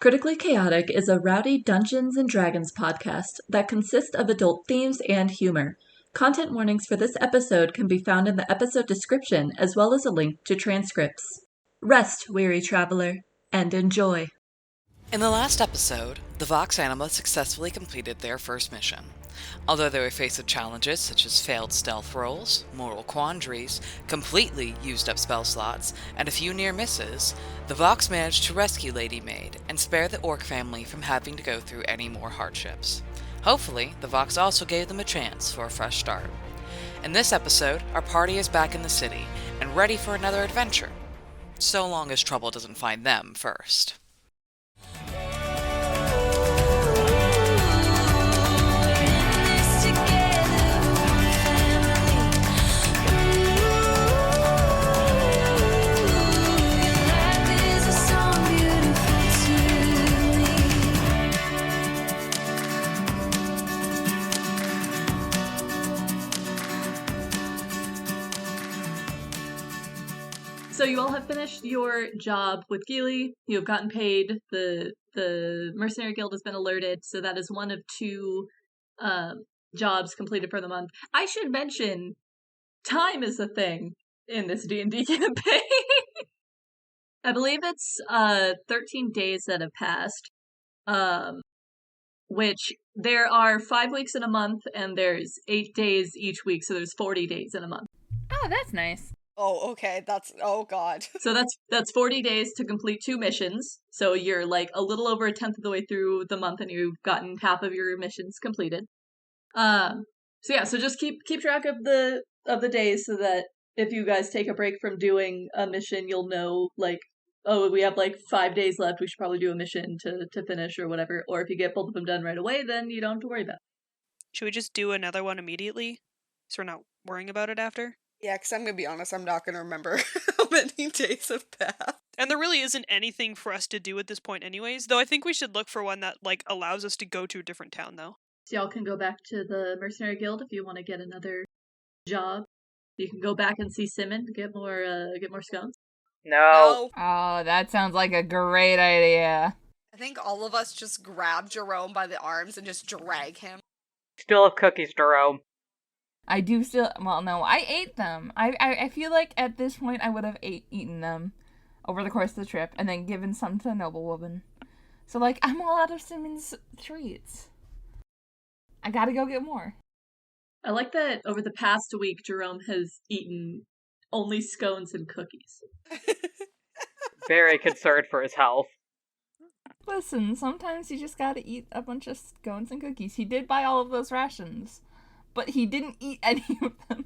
Critically Chaotic is a rowdy Dungeons and Dragons podcast that consists of adult themes and humor. Content warnings for this episode can be found in the episode description as well as a link to transcripts. Rest, weary traveler, and enjoy. In the last episode, the Vox Anima successfully completed their first mission. Although they were faced with challenges such as failed stealth rolls, moral quandaries, completely used up spell slots, and a few near misses, the Vox managed to rescue Lady Maid and spare the Orc family from having to go through any more hardships. Hopefully, the Vox also gave them a chance for a fresh start. In this episode, our party is back in the city and ready for another adventure. So long as trouble doesn't find them first. So you all have finished your job with Geely. You have gotten paid. The Mercenary Guild has been alerted, so that is one of two jobs completed for the month. I should mention, time is a thing in this D&D campaign. I believe it's 13 days that have passed, which there are 5 weeks in a month, and there's 8 days each week, so there's 40 days in a month. Oh, that's nice. Oh, okay. Oh god. So that's 40 days to complete 2 missions. So you're like a little over a tenth of the way through the month, and you've gotten half of your missions completed. So just keep track of the days so that if you guys take a break from doing a mission, you'll know like, oh, we have like 5 days left. We should probably do a mission to finish or whatever. Or if you get both of them done right away, then you don't have to worry about it. Should we just do another one immediately, so we're not worrying about it after? Yeah, because I'm gonna be honest, I'm not gonna remember how many days have passed. And there really isn't anything for us to do at this point anyways, though I think we should look for one that, like, allows us to go to a different town, though. So y'all can go back to the Mercenary Guild if you want to get another job. You can go back and see Simon to get more scones. No. Oh, that sounds like a great idea. I think all of us just grab Jerome by the arms and just drag him. Still have cookies, Jerome. I do still, well, no, I ate them. I feel like at this point I would have eaten them over the course of the trip and then given some to a noblewoman. So, like, I'm all out of Simon's treats. I gotta go get more. I like that over the past week, Jerome has eaten only scones and cookies. Very concerned for his health. Listen, sometimes you just gotta eat a bunch of scones and cookies. He did buy all of those rations, but he didn't eat any of them.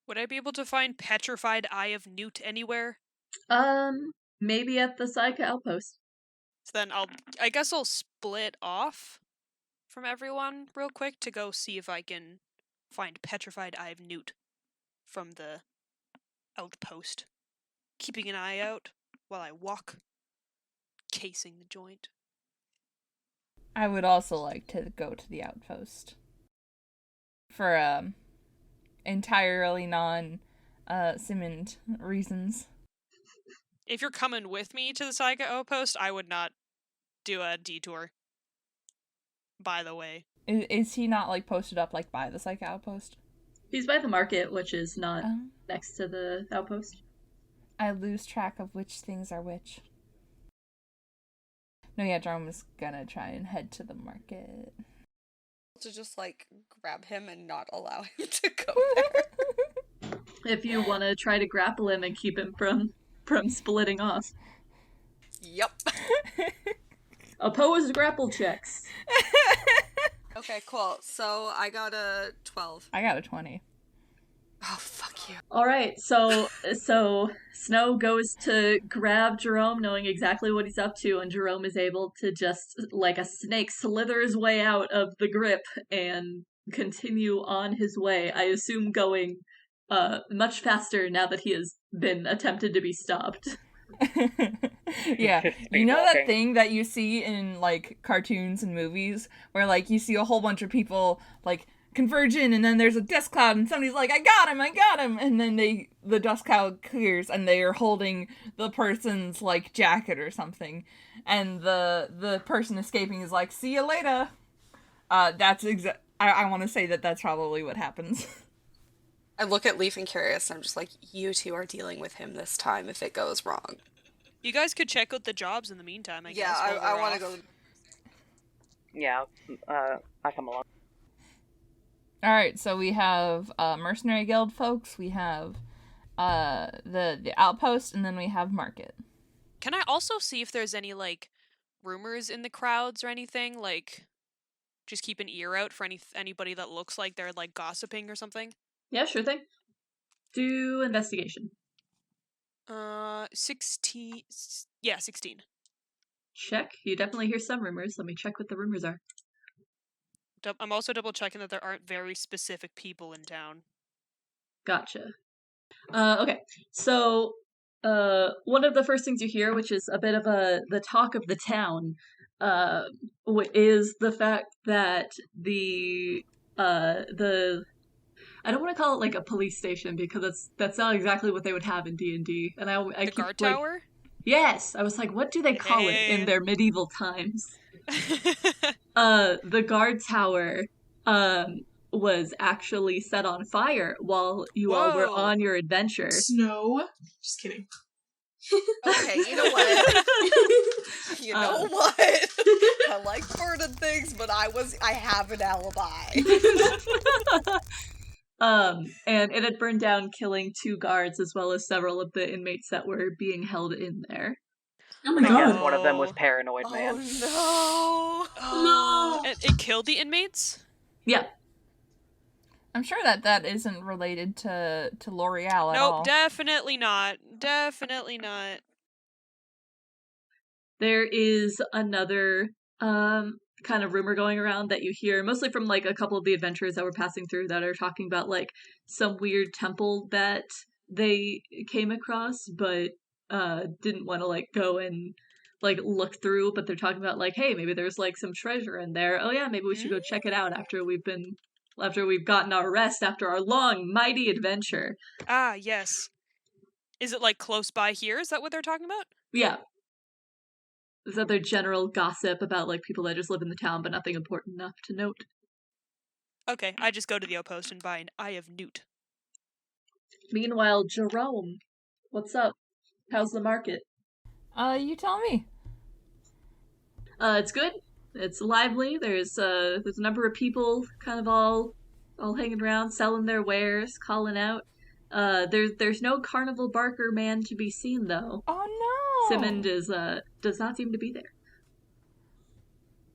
Would I be able to find Petrified Eye of Newt anywhere? Maybe at the Psycha Outpost. So then I guess I'll split off from everyone real quick to go see if I can find Petrified Eye of Newt from the outpost. Keeping an eye out while I walk, casing the joint. I would also like to go to the outpost. For, entirely non-Simon reasons. If you're coming with me to the Psycha Outpost, I would not do a detour. By the way. Is he not, like, posted up, like, by the Psycha Outpost? He's by the market, which is not next to the outpost. I lose track of which things are which. No, yeah, Jerome is gonna try and head to the market. To just, like, grab him and not allow him to go there. If you want to try to grapple him and keep him from splitting off. Yep. Opposed grapple checks. Okay, cool. So I got a 12. I got a 20. Oh, fuck you. Alright, so Snow goes to grab Jerome, knowing exactly what he's up to, and Jerome is able to just, like a snake, slither his way out of the grip and continue on his way. I assume going much faster now that he has been attempted to be stopped. Yeah, you know that thing that you see in, like, cartoons and movies where, like, you see a whole bunch of people, like, converging, and then there's a dust cloud, and somebody's like, I got him, and then the dust cloud clears, and they are holding the person's, like, jacket or something, and the person escaping is like, see you later. That's I want to say that's probably what happens. I look at Leif and Kareus, and I'm just like, you two are dealing with him this time if it goes wrong. You guys could check out the jobs in the meantime, I guess. Yeah, I want to go. Yeah, I come along. Alright, so we have Mercenary Guild folks, we have the Outpost, and then we have Market. Can I also see if there's any, like, rumors in the crowds or anything? Like, just keep an ear out for anybody that looks like they're, like, gossiping or something? Yeah, sure thing. Do investigation. 16. Yeah, 16. Check. You definitely hear some rumors. Let me check what the rumors are. I'm also double checking that there aren't very specific people in town. Gotcha. Okay. So, one of the first things you hear, which is a bit of the talk of the town, is the fact that the I don't want to call it like a police station because that's not exactly what they would have in D&D. And I The keep, guard like, tower? Yes, I was like, what do they call it in their medieval times? The guard tower was actually set on fire while you all were Whoa. on your adventure. Snow? Just kidding. Okay, you know what? You know what? I like burning things, but I have an alibi. And it had burned down, killing 2 guards as well as several of the inmates that were being held in there. Oh my I guess god. one of them was Paranoid Oh Man. no! No! It killed the inmates? Yeah. I'm sure that isn't related to L'Oreal at all. Nope, definitely not. Definitely not. There is another kind of rumor going around that you hear mostly from like a couple of the adventurers that were passing through that are talking about like some weird temple that they came across but didn't want to like go and like look through, but they're talking about like, hey, maybe there's like some treasure in there. Oh yeah, maybe we should go check it out after we've gotten our rest after our long mighty adventure. Ah, yes. Is it like close by here? Is that what they're talking about? Yeah. There's other general gossip about like people that just live in the town, but nothing important enough to note. Okay, I just go to the outpost and buy an Eye of Newt. Meanwhile, Jerome, what's up? How's the market? You tell me. It's good. It's lively. There's a number of people kind of all hanging around, selling their wares, calling out. There's no carnival barker man to be seen though. Oh no! Simmond does not seem to be there.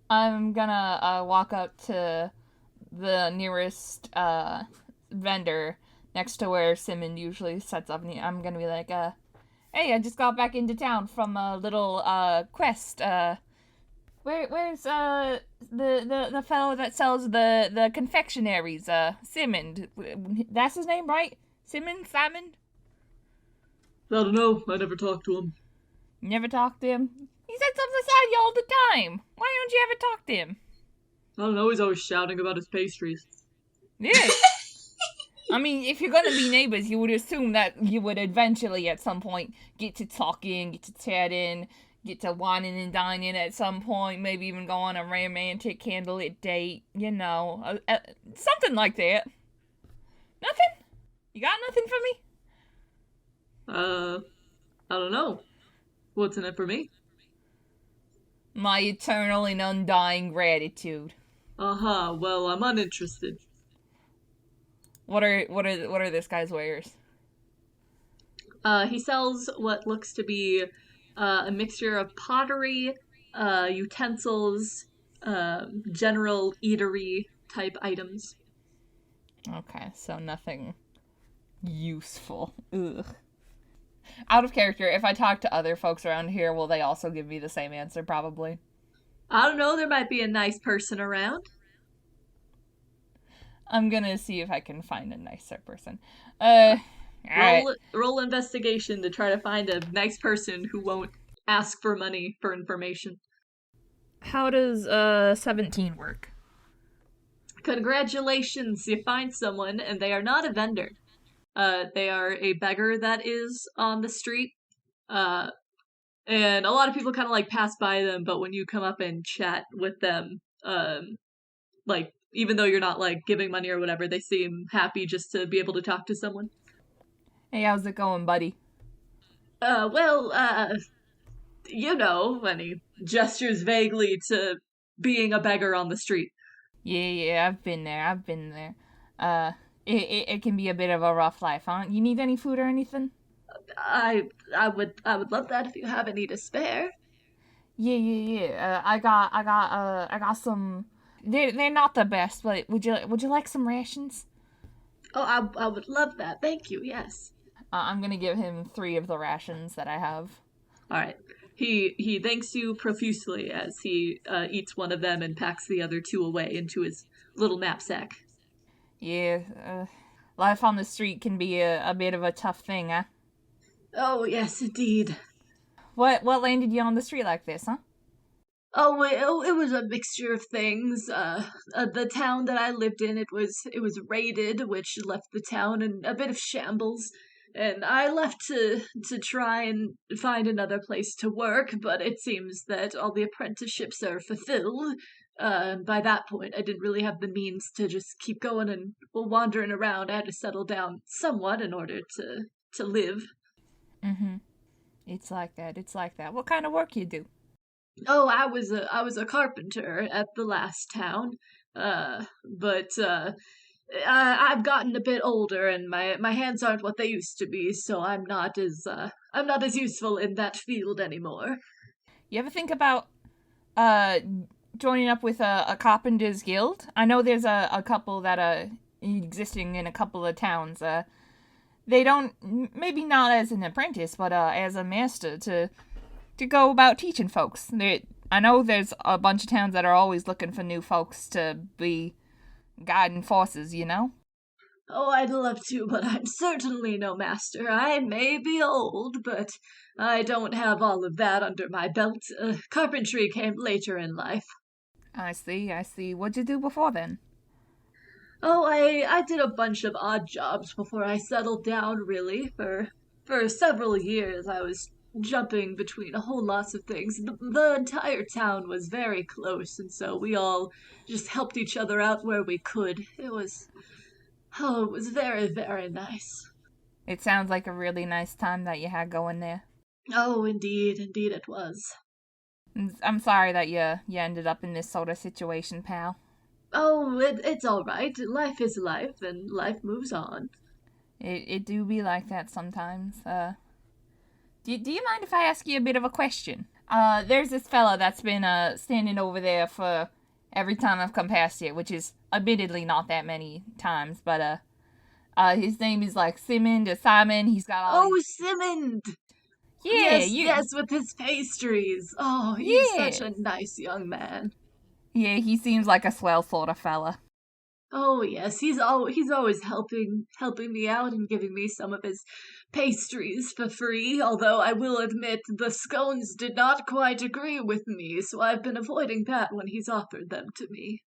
I'm gonna walk up to the nearest vendor next to where Simmond usually sets up, and I'm gonna be like, hey, I just got back into town from a little quest. Where's the fellow that sells the confectionaries? Simmond. That's his name, right? Simmond? Simon? I don't know. I never talked to him. You never talked to him? He said something beside you all the time. Why don't you ever talk to him? I don't know. He's always shouting about his pastries. Yeah. I mean, if you're gonna be neighbors, you would assume that you would eventually, at some point, get to talking, get to chatting, get to whining and dining at some point, maybe even go on a romantic candlelit date, you know, something like that. Nothing? You got nothing for me? I don't know. What's in it for me? My eternal and undying gratitude. Uh-huh. Well, I'm uninterested. What are this guy's wares? He sells what looks to be a mixture of pottery, utensils, general eatery type items. Okay, so nothing useful. Ugh. Out of character, if I talk to other folks around here, will they also give me the same answer, probably? I don't know, there might be a nice person around. I'm gonna see if I can find a nicer person. Alright. Roll investigation to try to find a nice person who won't ask for money for information. How does 17 work? Congratulations, you find someone, and they are not a vendor. They are a beggar that is on the street. Uh, and a lot of people kind of like pass by them, but when you come up and chat with them, like even though you're not like giving money or whatever, they seem happy just to be able to talk to someone. Hey, how's it going, buddy? Well, and he gestures vaguely to being a beggar on the street. Yeah, I've been there. It can be a bit of a rough life, huh? You need any food or anything? I would love that if you have any to spare. Yeah. I got some. They're not the best, but would you like some rations? Oh, I would love that. Thank you. Yes. I'm gonna give him 3 of the rations that I have. All right. He thanks you profusely as he eats one of them and packs the other 2 away into his little knapsack. Yeah, life on the street can be a bit of a tough thing, huh? Oh, yes, indeed. What landed you on the street like this, huh? Oh, it was a mixture of things. The town that I lived in, it was raided, which left the town in a bit of shambles. And I left to try and find another place to work, but it seems that all the apprenticeships are fulfilled. By that point, I didn't really have the means to just keep going and wandering around. I had to settle down somewhat in order to live. Mm-hmm. It's like that. What kind of work you do? Oh, I was a carpenter at the last town. But I've gotten a bit older and my hands aren't what they used to be, so I'm not as useful in that field anymore. You ever think about joining up with a carpenter's guild? I know there's a couple that are existing in a couple of towns. They don't, maybe not as an apprentice, but as a master to go about teaching folks. I know there's a bunch of towns that are always looking for new folks to be guiding forces, you know? Oh, I'd love to, but I'm certainly no master. I may be old, but I don't have all of that under my belt. Carpentry came later in life. I see. What'd you do before then? Oh, I did a bunch of odd jobs before I settled down, really. For several years, I was jumping between a whole lot of things. The entire town was very close, and so we all just helped each other out where we could. It was very, very nice. It sounds like a really nice time that you had going there. Oh, indeed it was. I'm sorry that you ended up in this sort of situation, pal. Oh, it's all right. Life is life, and life moves on. It do be like that sometimes. Do you mind if I ask you a bit of a question? There's this fella that's been standing over there for every time I've come past here, which is admittedly not that many times, but his name is like Simond or Simon. He's got all Simond! Yeah, yes, with his pastries. Oh, he's such a nice young man. Yeah, he seems like a swell sort of fella. Oh yes, he's always helping me out and giving me some of his pastries for free, although I will admit the scones did not quite agree with me, so I've been avoiding that when he's offered them to me.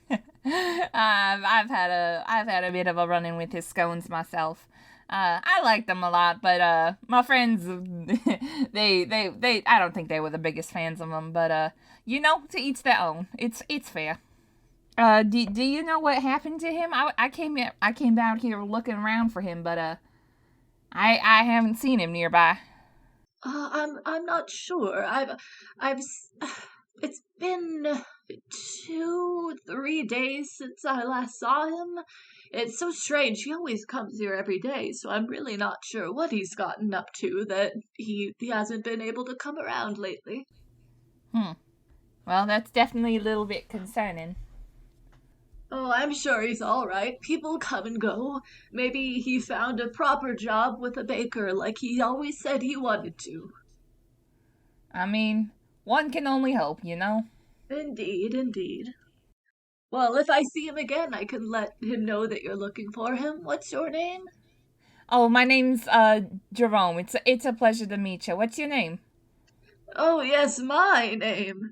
I've had a bit of a run-in with his scones myself. I liked them a lot, but my friends they I don't think they were the biggest fans of them, but to each their own. It's fair. Do you know what happened to him? I came down here looking around for him, but I haven't seen him nearby. I'm not sure. It's been 2-3 days since I last saw him. It's so strange. He always comes here every day, so I'm really not sure what he's gotten up to that he hasn't been able to come around lately. Well, that's definitely a little bit concerning. Oh, I'm sure he's all right. People come and go. Maybe he found a proper job with a baker like he always said he wanted to. I mean, one can only hope, you know? Indeed. Well, if I see him again, I can let him know that you're looking for him. What's your name? Oh, my name's Jerome. It's a pleasure to meet you. What's your name? Oh, yes, my name.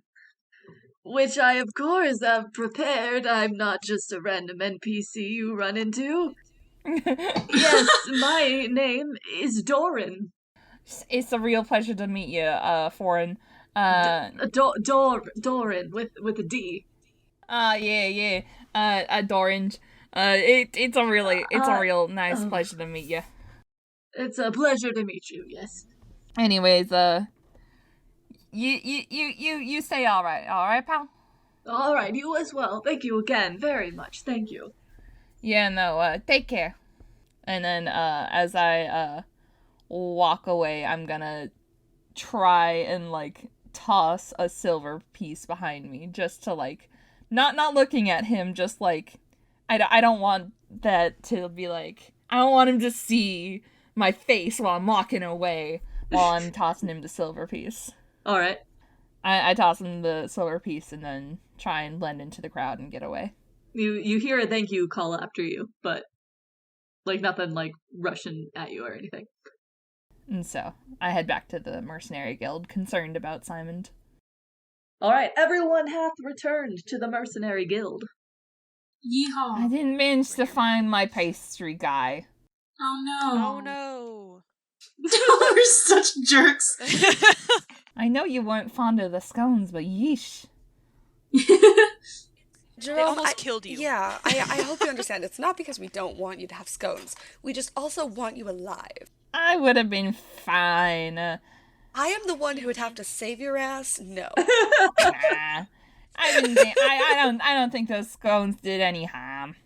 Which I, of course, have prepared. I'm not just a random NPC you run into. Yes, my name is Doran. It's a real pleasure to meet you, foreign. Doran with a D. Yeah. Dorange. It's a real nice pleasure to meet you. It's a pleasure to meet you. Yes. Anyways, you stay all right, pal. All right, you as well. Thank you again very much. Thank you. Yeah, no. Take care. And then, as I walk away, I'm gonna try and like toss a silver piece behind me, just to like, not looking at him, just like, I don't want that to be like, I don't want him to see my face while I'm walking away while I'm tossing him the silver piece. All right. I toss him the silver piece and then try and blend into the crowd and get away. You hear a thank you call after you, but like nothing like rushing at you or anything. And so I head back to the mercenary guild, concerned about Simon. All right, everyone hath returned to the mercenary guild. Yeehaw. I didn't manage to find my pastry guy. Oh no. Oh no. We're such jerks. I know you weren't fond of the scones, but yeesh. Jerome, They almost killed you. Yeah, I hope you understand. It's not because we don't want you to have scones. We just also want you alive. I would have been fine. I am the one who would have to save your ass. No. Nah. I didn't think, I don't think those scones did any harm.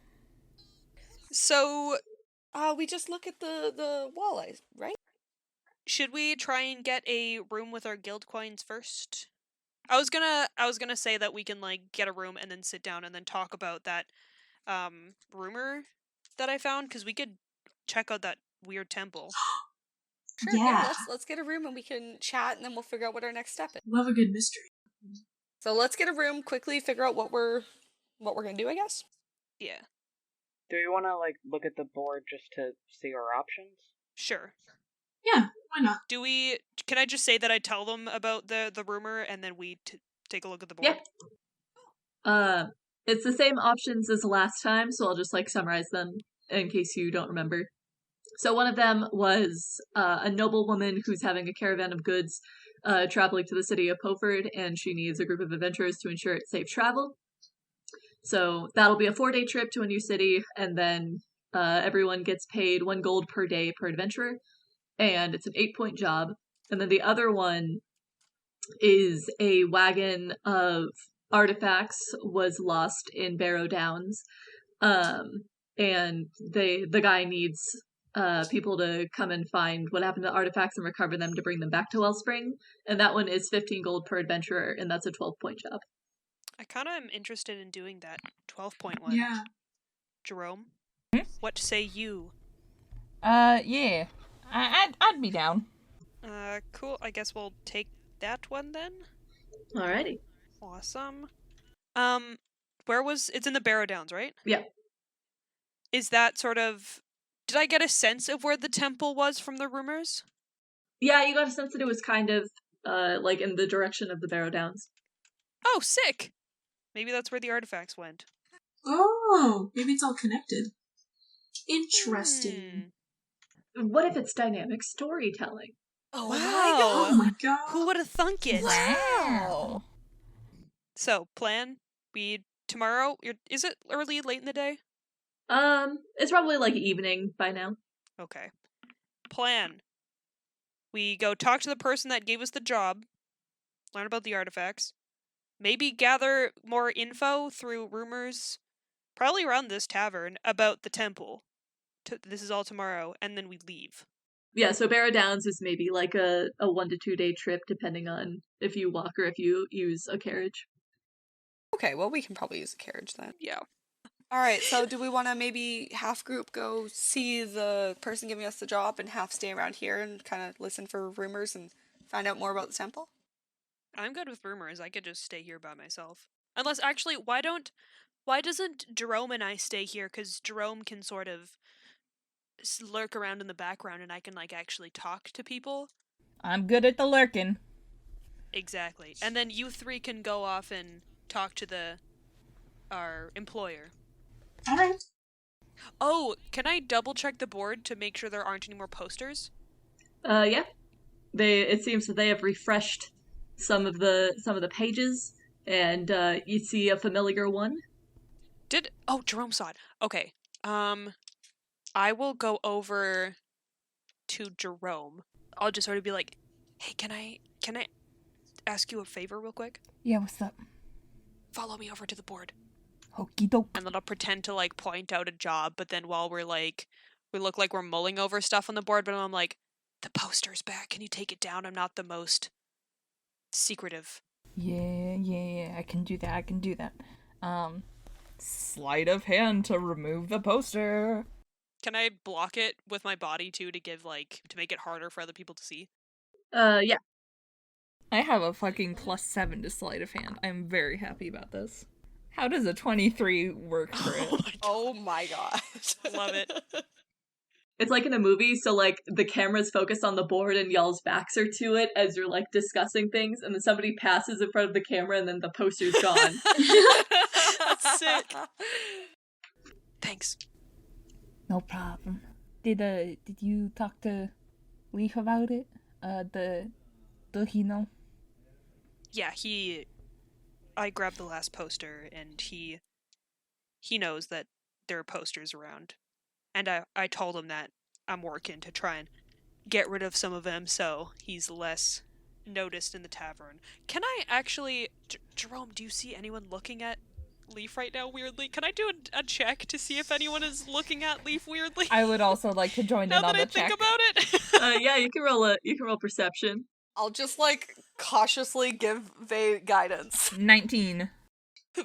So, We just look at the walleyes, right? should we try and get a room with our guild coins first? I was gonna say that we can like get a room and then sit down and then talk about that rumor that I found, because we could check out that weird temple. Sure, Yeah. let's get a room and we can chat and then we'll figure out what our next step is. Love a good mystery. So let's get a room, quickly figure out what we're gonna do, I guess. Yeah, Do we want to like look at the board just to see our options? sure. Yeah, why not? Can I just say that I tell them about the rumor and then we take a look at the board? Yeah. It's the same options as last time, so I'll just like summarize them in case you don't remember. So one of them was a noblewoman who's having a caravan of goods traveling to the city of Beaufort, and she needs a group of adventurers to ensure it's safe travel. So that'll be a 4-day trip to a new city, and then everyone gets paid 1 gold per day per adventurer, and it's an 8-point job. And then the other one is a wagon of artifacts was lost in Barrow Downs, and the guy needs people to come and find what happened to the artifacts and recover them to bring them back to Wellspring, and that one is 15 gold per adventurer, and that's a 12-point job. I kind of am interested in doing that 12-point one. Yeah. Jerome, Hmm? what say you? Yeah. I'd be down. Cool. I guess we'll take that one then. Alrighty. Awesome. It's in the Barrow Downs, right? Yeah. Is that sort of... Did I get a sense of where the temple was from the rumors? Yeah, you got a sense that it was kind of like in the direction of the Barrow Downs. Oh, sick! Maybe that's where the artifacts went. Oh, maybe it's all connected. Interesting. What if it's dynamic storytelling? Oh Wow. Oh my god. Who would have thunk it? Wow. So, plan? Tomorrow? Is it early, late in the day? It's probably like evening by now. Okay. Plan. We go talk to the person that gave us the job, learn about the artifacts, maybe gather more info through rumors, probably around this tavern, about the temple. This is all tomorrow, and then we leave. Yeah, so Barrow Downs is maybe like a 1 to 2 day trip, depending on if you walk or if you use a carriage. Okay, well, we can probably use a carriage then. Yeah. Alright, so do we want to maybe half group go see the person giving us the job and half stay around here and kind of listen for rumors and find out more about the temple? I'm good with rumors. I could just stay here by myself. Unless, actually, why doesn't Jerome and I stay here? Because Jerome can sort of lurk around in the background and I can, like, actually talk to people. I'm good at the lurking. Exactly. And then you three can go off and talk to our employer. All right. Oh, can I double check the board to make sure there aren't any more posters? Yeah. It seems that they have refreshed some of the pages, and you see a familiar one. Jerome saw it. Okay. I will go over to Jerome. I'll just sort of be like, "Hey, can I ask you a favor real quick? Yeah, what's up? Follow me over to the board." Hokey doke. And then I'll pretend to like point out a job, but then while we look like we're mulling over stuff on the board, but I'm like, "The poster's back. Can you take it down? I'm not the most secretive." Yeah, I can do that. Sleight of hand to remove the poster. Can I block it with my body too to to make it harder for other people to see? Yeah. I have a fucking +7 to sleight of hand. I'm very happy about this. How does a 23 work for it? Oh my god. Love it. It's like in a movie, so like the camera's focused on the board and y'all's backs are to it as you're like discussing things, and then somebody passes in front of the camera and then the poster's gone. That's sick. Thanks. No problem. Did you talk to Leif about it? Do he know? Yeah, I grabbed the last poster, and he knows that there are posters around. And I told him that I'm working to try and get rid of some of them so he's less noticed in the tavern. Can I actually... Jerome, do you see anyone looking at Leif right now weirdly? Can I do a check to see if anyone is looking at Leif weirdly? I would also like to join in on the check. Now that I think about it. Yeah, you can roll perception. I'll just cautiously give Vay guidance. 19.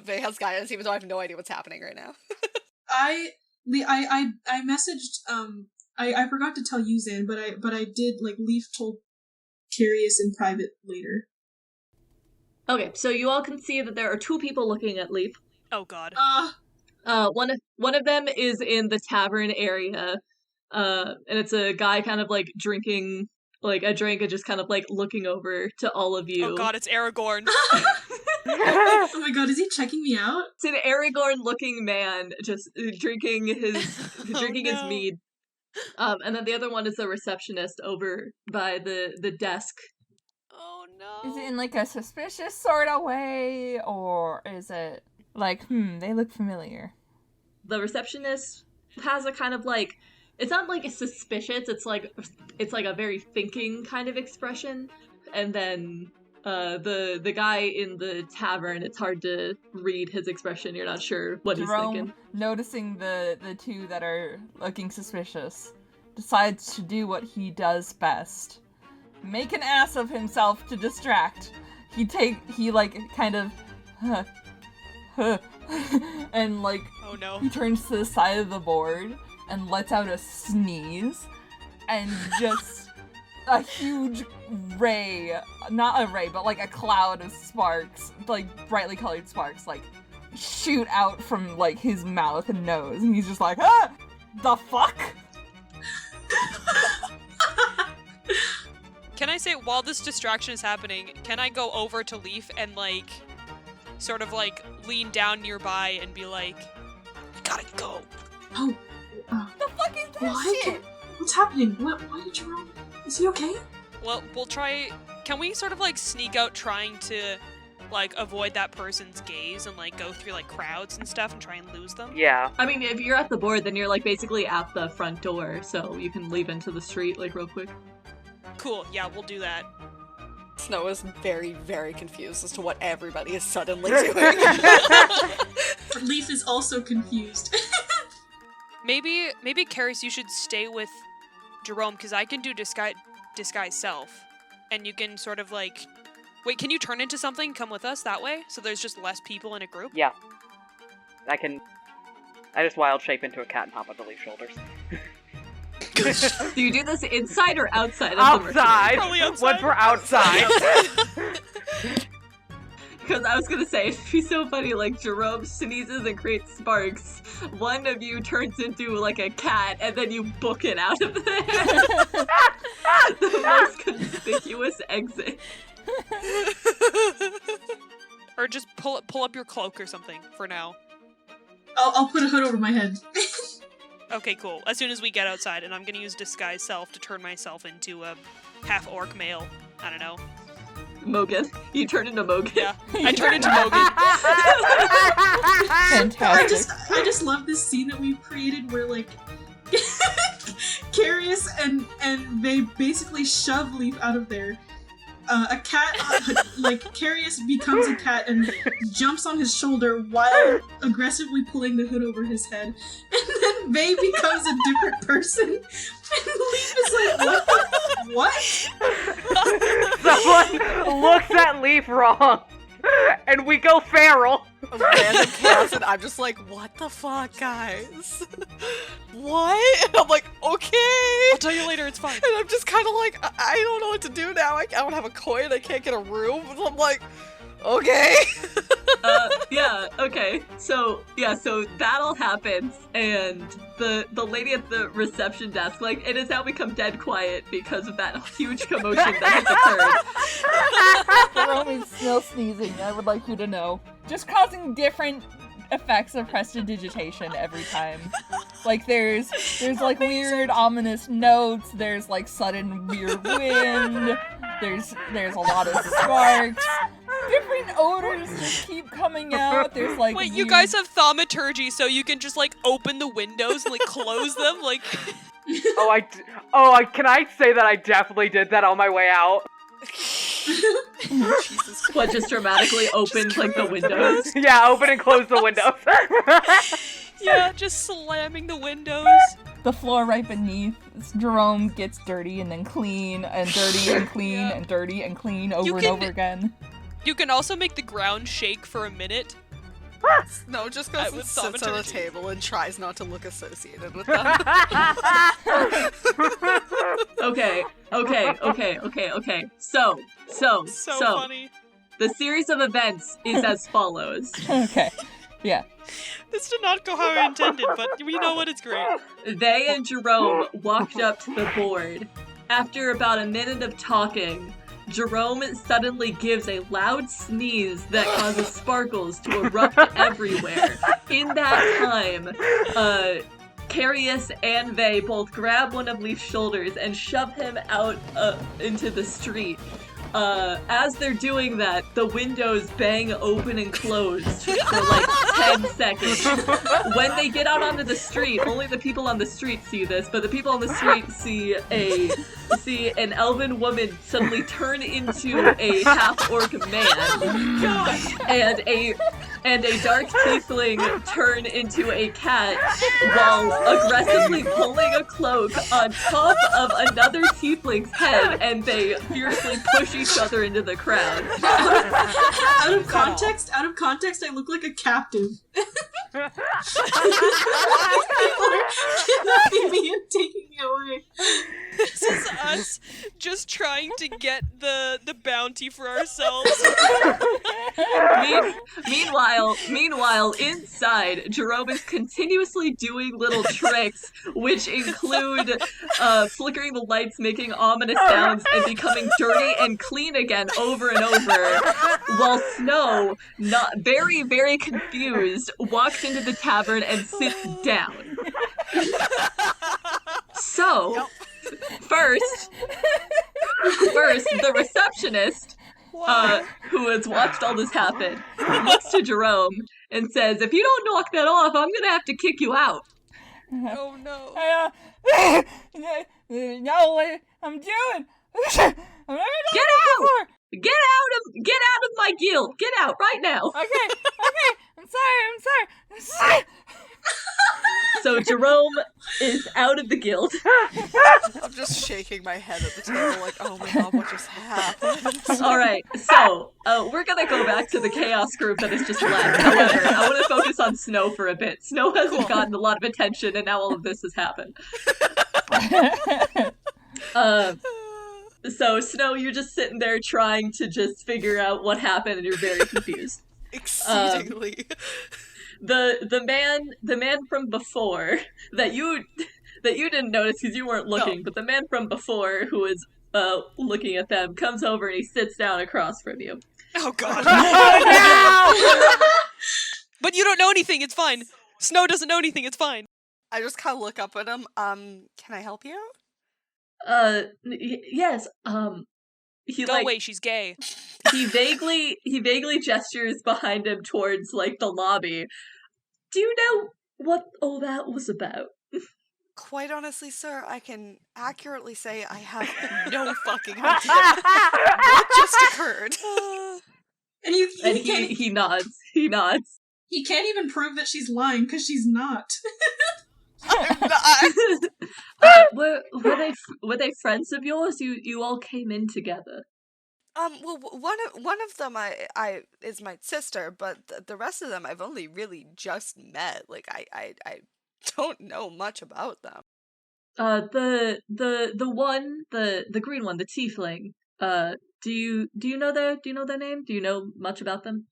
Vay has guidance even though I have no idea what's happening right now. I messaged I forgot to tell you, Xaan, but I did, Leif told Kareus in private later. Okay, so you all can see that there are two people looking at Leif. Oh god. One of them is in the tavern area, and it's a guy kind of like drinking like a drink and just kind of like looking over to all of you. Oh god, it's Aragorn. Oh my god, is he checking me out? It's an Aragorn-looking man just drinking his his mead. And then the other one is the receptionist over by the desk. Oh no. Is it in like a suspicious sort of way, or is it like, they look familiar? The receptionist has a kind of like, it's not like suspicious, it's like a very thinking kind of expression. And then the guy in the tavern, it's hard to read his expression. You're not sure what Jerome, he's thinking. Noticing the two that are looking suspicious, decides to do what he does best. Make an ass of himself to distract. He kind of and like, oh no. He turns to the side of the board and lets out a sneeze, and just a huge ray, not a ray, but like a cloud of sparks, like brightly colored sparks, like shoot out from like his mouth and nose, and he's just like, the fuck? Can I say, while this distraction is happening, can I go over to Leif and like sort of like lean down nearby and be like, "I gotta go." Oh. The fuck is that What? shit? What's happening? Why did Jerome? Is he okay? Well, we'll try. Can we sort of like sneak out trying to like avoid that person's gaze and like go through like crowds and stuff and try and lose them? Yeah. I mean, if you're at the board, then you're like basically at the front door, so you can leave into the street like real quick. Cool, yeah, we'll do that. Snow is very, very confused as to what everybody is suddenly doing. Leif is also confused. Maybe Kareus, you should stay with Jerome, because I can do disguise self, and you can sort of like, wait, can you turn into something? Come with us that way, so there's just less people in a group. Yeah. I just wild shape into a cat and hop onto Leif's shoulders. Do you do this inside or outside of the Outside! Probably outside. One for outside! Because I was gonna say, it'd be so funny, like, Jerome sneezes and creates sparks, one of you turns into, like, a cat, and then you book it out of there. The most conspicuous exit. Or or just pull up your cloak or something for now. I'll put a hood over my head. Okay, cool. As soon as we get outside, and I'm gonna use disguise self to turn myself into a half orc male. I don't know. Mogan. You turn into Mogan. Yeah, I turn into Mogan. Fantastic. I just love this scene that we've created where like Kareus and they basically shove Leif out of there. A cat, like Kareus becomes a cat and jumps on his shoulder while aggressively pulling the hood over his head, and then Vay becomes a different person, and Leif is like, what? Someone looks at Leif wrong, and we go feral. Of random chaos, and I'm just like, what the fuck, guys? What? And I'm like, okay. I'll tell you later, it's fine. And I'm just kind of like, I don't know what to do now. I don't have a coin, I can't get a room. And I'm like, okay. Okay. So that all happens, and the lady at the reception desk, like, it has now become dead quiet because of that huge commotion that has occurred. Jerome is still sneezing, I would like you to know. Just causing different effects of prestidigitation every time. Like, there's like weird ominous notes, there's like sudden weird wind, there's a lot of sparks. Different odors just keep coming out. There's like Wait, weird... you guys have thaumaturgy, so you can just like open the windows and like close them, like. Can I say that I definitely did that on my way out? Jesus Christ. What, just dramatically opened like the windows? Yeah, open and close the windows. Yeah, just slamming the windows. The floor right beneath Jerome gets dirty and then clean and dirty and clean and dirty and clean over and over again. You can also make the ground shake for a minute. No, just goes and with sits on the thaumaturgy. table and tries not to look associated with them. Okay. So Funny. the series of events is as follows. Okay. Yeah. This did not go how I intended, but you know what? It's great. They and Jerome walked up to the board. After about a minute of talking, Jerome suddenly gives a loud sneeze that causes sparkles to erupt everywhere. In that time, Kareus and Vay both grab one of Leif's shoulders and shove him out into the street. As they're doing that, the windows bang open and close for like 10 seconds. When they get out onto the street, only the people on the street see this, but the people on the street see an elven woman suddenly turn into a half-orc man, and a dark tiefling turn into a cat while aggressively pulling a cloak on top of another tiefling's head, and they fiercely push each other into the crowd. Out of context, I look like a captive. People are kidnapping me and taking me away. This is us just trying to get the bounty for ourselves. Meanwhile, inside, Jerome is continuously doing little tricks, which include flickering the lights, making ominous sounds, and becoming dirty and clean again over and over, while Snow, not very, very confused, walks into the tavern and sits down. So, first, the receptionist, who has watched all this happen, looks to Jerome and says, "If you don't knock that off, I'm gonna have to kick you out." Oh no. No, what I'm doing. I'm never done Get this out! before. Get out of my guild! Get out right now! Okay. I'm sorry. So Jerome is out of the guild. I'm just shaking my head at the table like, oh my god, what just happened? Alright, so we're gonna go back to the chaos group that is just left. However, I want to focus on Snow for a bit. Snow hasn't gotten a lot of attention, and now all of this has happened. So Snow, you're just sitting there trying to just figure out what happened, and you're very confused. Exceedingly. The man from before that you didn't notice because you weren't looking, but the man from before who was looking at them comes over and he sits down across from you. Oh god. don't know anything. It's fine. Snow doesn't know anything. It's fine. I just kind of look up at him. Can I help you? Yes. He Go like away. She's gay. he vaguely gestures behind him towards like the lobby. Do you know what all that was about? Quite honestly, sir, I can accurately say I have no fucking idea what just occurred. And you And can't, he nods. He nods. he can't even prove that she's lying because she's not. I'm not. Were they friends of yours? You all came in together. Well, one of them I is my sister, but the rest of them I've only really just met. Like I don't know much about them. The one, the green one, the tiefling. Do you know their name? Do you know much about them?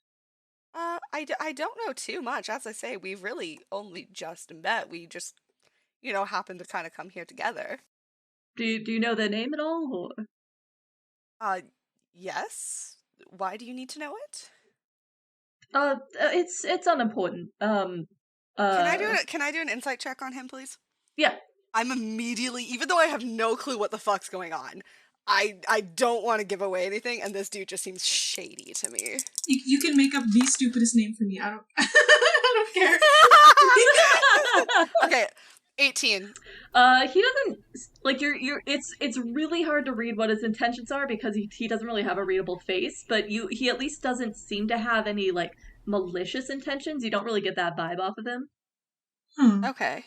I don't know too much. As I say, we've really only just met. We just, happened to kind of come here together. Do you know their name at all? Or Yes. Why do you need to know it? it's unimportant. Can I do an insight check on him, please? Yeah. I'm immediately, even though I have no clue what the fuck's going on, I don't want to give away anything, and this dude just seems shady to me. You can make up the stupidest name for me. I don't I don't care. Okay, 18. He doesn't like it's really hard to read what his intentions are because he doesn't really have a readable face, but he at least doesn't seem to have any like malicious intentions. You don't really get that vibe off of him. Okay.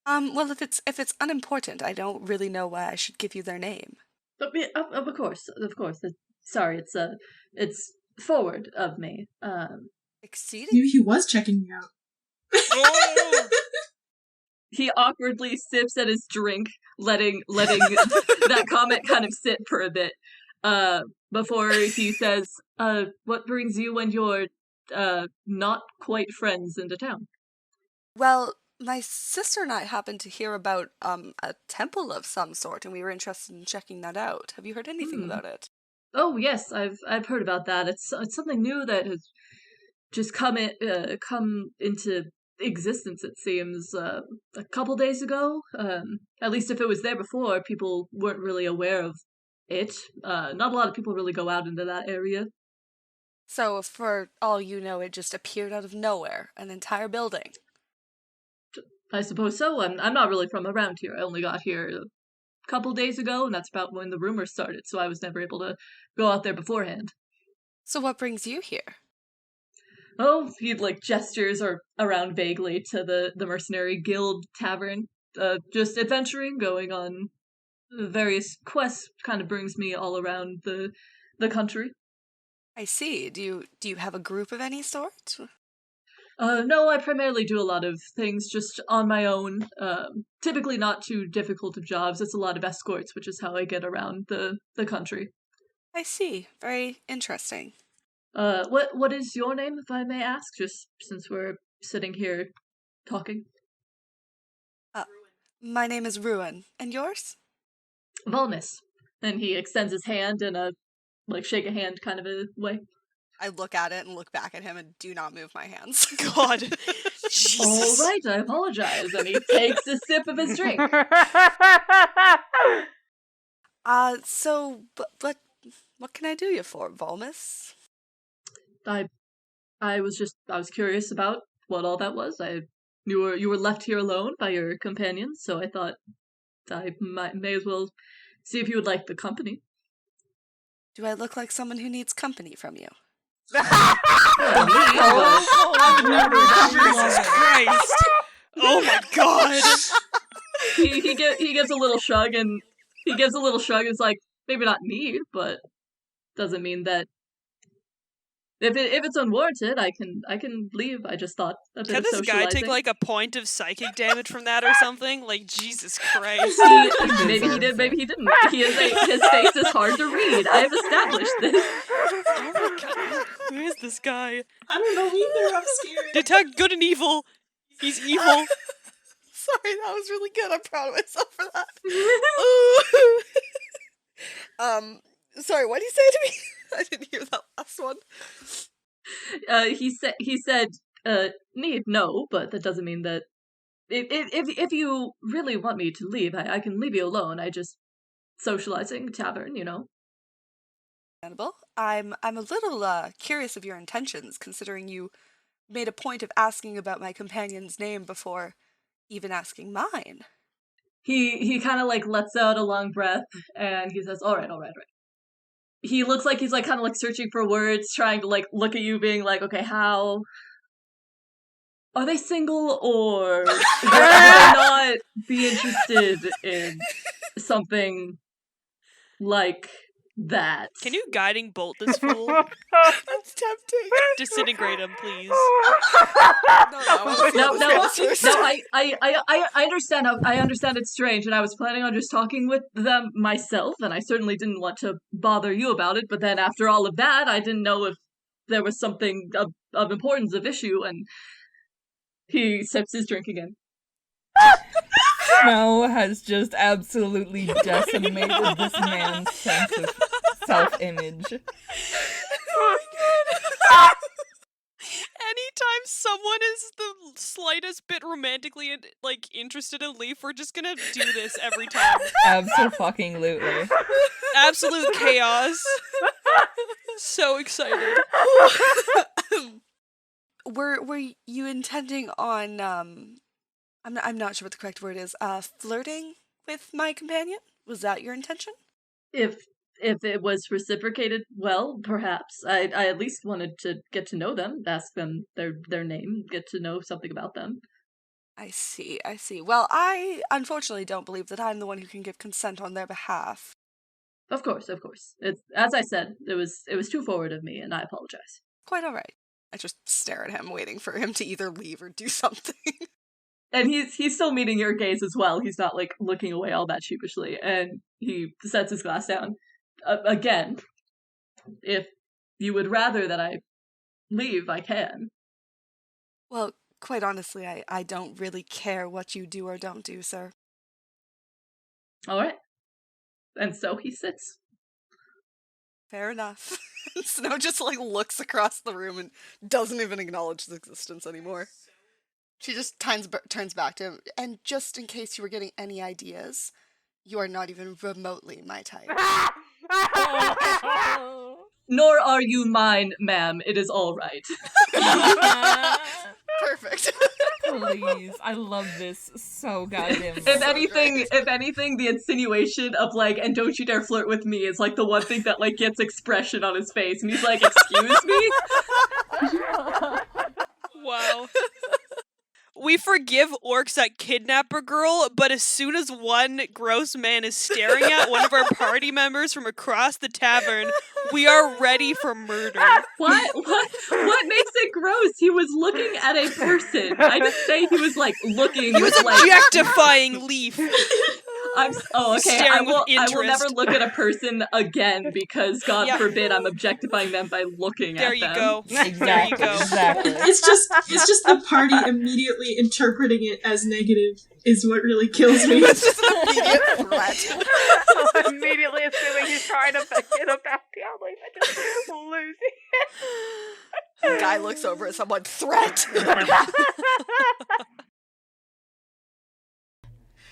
Well, if it's unimportant, I don't really know why I should give you their name. But of course. Sorry, it's forward of me. Exceeding. He was checking me out. He awkwardly sips at his drink, letting that comment kind of sit for a bit, before he says, "What brings you and your not quite friends into town?" Well, my sister and I happened to hear about a temple of some sort, and we were interested in checking that out. Have you heard anything about it? Oh yes, I've heard about that. It's something new that has just come into existence. It seems a couple days ago. At least if it was there before, people weren't really aware of it. Not a lot of people really go out into that area. So, for all you know, it just appeared out of nowhere, an entire building. I suppose so. I'm not really from around here. I only got here a couple days ago, and that's about when the rumors started. So I was never able to go out there beforehand. So, what brings you here? Oh, he like gestures or around vaguely to the mercenary guild tavern. Just adventuring, going on various quests. Kind of brings me all around the country. I see. Do you have a group of any sort? No, I primarily do a lot of things just on my own. Typically not too difficult of jobs. It's a lot of escorts, which is how I get around the country. I see. Very interesting. What is your name, if I may ask, just since we're sitting here talking? My name is Ruin. And yours? Volnus. And he extends his hand in a, like, shake a hand kind of a way. I look at it and look back at him and do not move my hands. God. Jesus. All right, I apologize. And he takes a sip of his drink. So, but what can I do you for, Volmus? I was curious about what all that was. You were left here alone by your companions, so I thought I may as well see if you would like the company. Do I look like someone who needs company from you? Jesus Christ! Oh my God! He gives a little shrug and it's like, maybe not me, but doesn't mean that if it's unwarranted, I can leave. I just thought a bit Can of this guy take socializing. like a point of psychic damage from that or something? Like, Jesus Christ. Maybe he did, maybe he didn't. His face is hard to read. I have established this. Oh my God. Who is this guy? I don't know either. I'm scared. Detect good and evil. He's evil. Sorry, that was really good. I'm proud of myself for that. Sorry, what did you say to me? I didn't hear that last one. he said, need no, but that doesn't mean that if you really want me to leave, I can leave you alone. I just socializing, tavern, you know. Understandable. I'm a little curious of your intentions, considering you made a point of asking about my companion's name before even asking mine. He kind of like lets out a long breath and he says, all right. He looks like he's like kind of like searching for words, trying to like look at you, being like, okay, how are they single, or would they not be interested in something like that? Can you guiding bolt this fool? That's tempting. Disintegrate him, please. I understand. I understand it's strange, and I was planning on just talking with them myself, and I certainly didn't want to bother you about it. But then, after all of that, I didn't know if there was something of importance, of issue, and he sips his drink again. Snow has just absolutely decimated this man's sense of self-image. Oh my god. Anytime someone is the slightest bit romantically interested in Leif, we're just gonna do this every time. Absolutely. Absolute chaos. So excited. Were you intending on I'm not sure what the correct word is, flirting with my companion? Was that your intention? If it was reciprocated, well, perhaps. I at least wanted to get to know them, ask them their name, get to know something about them. I see. Well, I unfortunately don't believe that I'm the one who can give consent on their behalf. Of course. It's, as I said, it was too forward of me, and I apologize. Quite all right. I just stare at him, waiting for him to either leave or do something. And he's still meeting your gaze as well. He's not like looking away all that sheepishly, and he sets his glass down. Again, if you would rather that I leave, I can. Well, quite honestly, I don't really care what you do or don't do, sir. All right. And so he sits. Fair enough. Snow just looks across the room and doesn't even acknowledge his existence anymore. She just turns back to him, and just in case you were getting any ideas, you are not even remotely my type. Nor are you mine, ma'am. It is all right. Perfect. Please, I love this so goddamn much. If anything, the insinuation of and don't you dare flirt with me is the one thing that gets expression on his face, and he's like, excuse me? Wow. We forgive orcs that kidnap a girl, but as soon as one gross man is staring at one of our party members from across the tavern, we are ready for murder. What makes it gross? He was looking at a person. I didn't say he was looking. He was objectifying Leif. Okay. I will never look at a person again because God forbid I'm objectifying them by looking at them. There you go. Exactly. It's just the party immediately interpreting it as negative is what really kills me. It's just an immediate threat. Immediately assuming he's trying to get a bounty on Leif and just losing it. Guy looks over at someone, threat!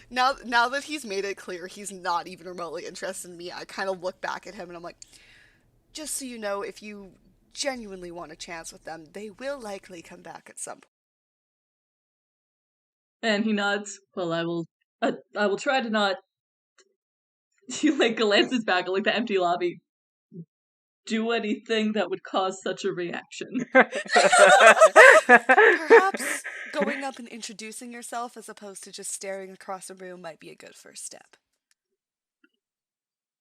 Now that he's made it clear he's not even remotely interested in me, I kind of look back at him and I'm like, just so you know, if you genuinely want a chance with them, they will likely come back at some point. And he nods. Well, I will try to not. He glances back at the empty lobby. Do anything that would cause such a reaction. Perhaps going up and introducing yourself as opposed to just staring across the room might be a good first step.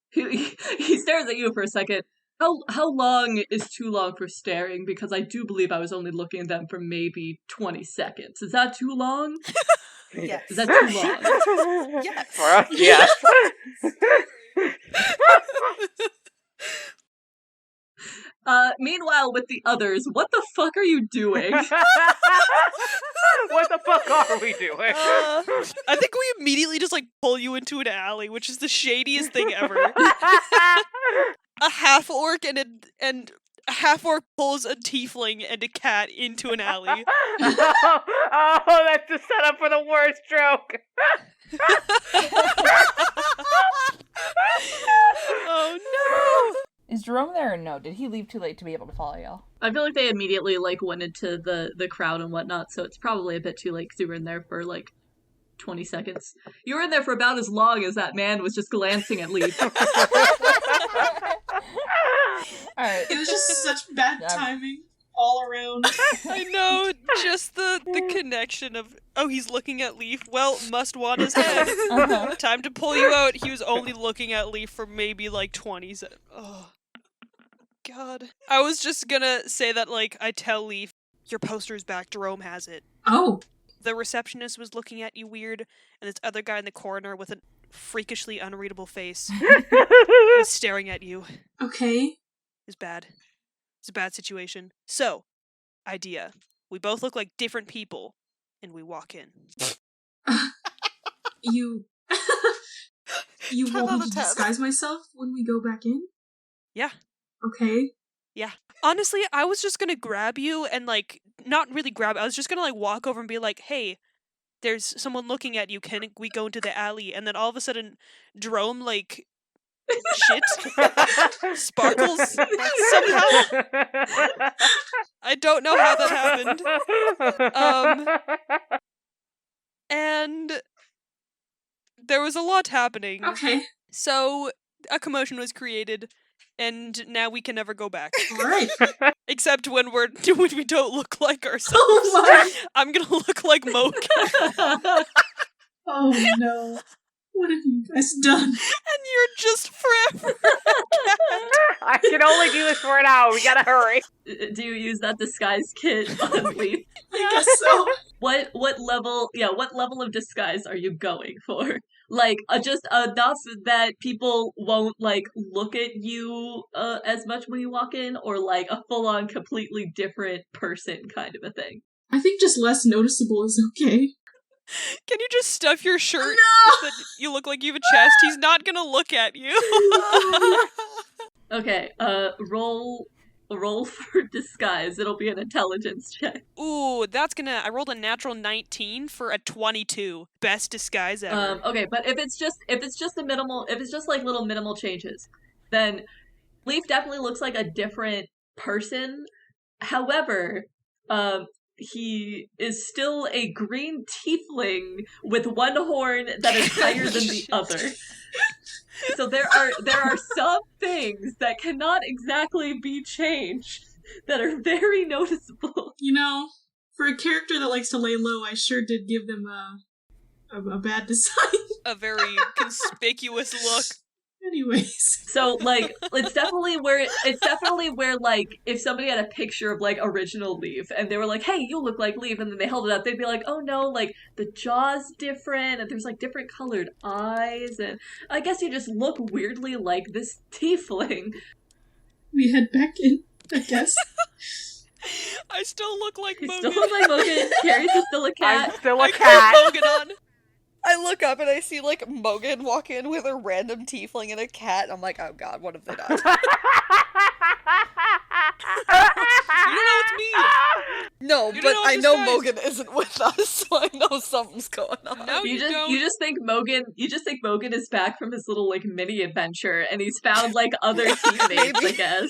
He stares at you for a second. How long is too long for staring? Because I do believe I was only looking at them for maybe 20 seconds. Is that too long? Yes. Is that too long? Yes. For us, yes. Meanwhile, with the others, what the fuck are you doing? What the fuck are we doing? I think we immediately just pull you into an alley, which is the shadiest thing ever. A half orc and A half-orc pulls a tiefling and a cat into an alley. Oh, that's the setup for the worst joke. Oh no! Is Jerome there or no? Did he leave too late to be able to follow y'all? I feel like they immediately like went into the crowd and whatnot, so it's probably a bit too late because you were in there for like 20 seconds. You were in there for about as long as that man was just glancing at Leif. Alright. It was just such bad timing all around. I know, just the connection of, oh, he's looking at Leif, well, must want his head. Uh-huh. Time to pull you out. He was only looking at Leif for maybe like 20 seconds. Oh, God. I was just gonna say that, like, I tell Leif, your poster's back, Jerome has it. Oh. The receptionist was looking at you weird, and this other guy in the corner with a freakishly unreadable face was staring at you. Okay. It's bad. It's a bad situation. So, idea. We both look like different people, and we walk in. You Ten want out me of to 10. disguise myself when we go back in? Yeah. Okay. Yeah. Honestly, I was just gonna grab you and, like, not really grab, I was just gonna, like, walk over and be like, hey, there's someone looking at you, can we go into the alley? And then all of a sudden, Jerome, like, shit sparkles somehow. I don't know how that happened. And there was a lot happening. Okay. So a commotion was created, and now we can never go back. Alright. Except when when we don't look like ourselves. Oh my. I'm gonna look like Mogan. Oh no. What have you guys done? And you're just forever a cat. I can only do this for an hour. We gotta hurry. Do you use that disguise kit on Leif? I guess so. What level of disguise are you going for? Like, just enough that people won't, like, look at you as much when you walk in, or, like, a full-on, completely different person kind of a thing? I think just less noticeable is okay. Can you just stuff your shirt No! so that you look like you have a chest? He's not gonna look at you. Okay, roll for disguise. It'll be an intelligence check. Ooh, I rolled a natural 19 for a 22. Best disguise ever. Okay, but if it's just like little minimal changes, then Leif definitely looks like a different person. However, he is still a green tiefling with one horn that is higher than the other. So there are some things that cannot exactly be changed that are very noticeable. You know, for a character that likes to lay low, I sure did give them a bad design. A very conspicuous look. Anyways. So, like, it's definitely where, like, if somebody had a picture of, like, original Leif, and they were like, hey, you look like Leif, and then they held it up, they'd be like, oh no, like, the jaw's different, and there's, like, different colored eyes, and I guess you just look weirdly like this tiefling. We head back in, I guess. I still look like You Mogan. still look like Mogan. Kareus is still a cat. I'm still a I cat. put Mogan on. I look up and I see, like, Mogan walk in with a random tiefling and a cat, and I'm like, oh god, what have they done? You don't know it's me. No, You but don't I know disguise. Mogan isn't with us, so I know something's going on. No, you don't. You just think Mogan is back from his little, like, mini adventure, and he's found, like, other teammates, I guess.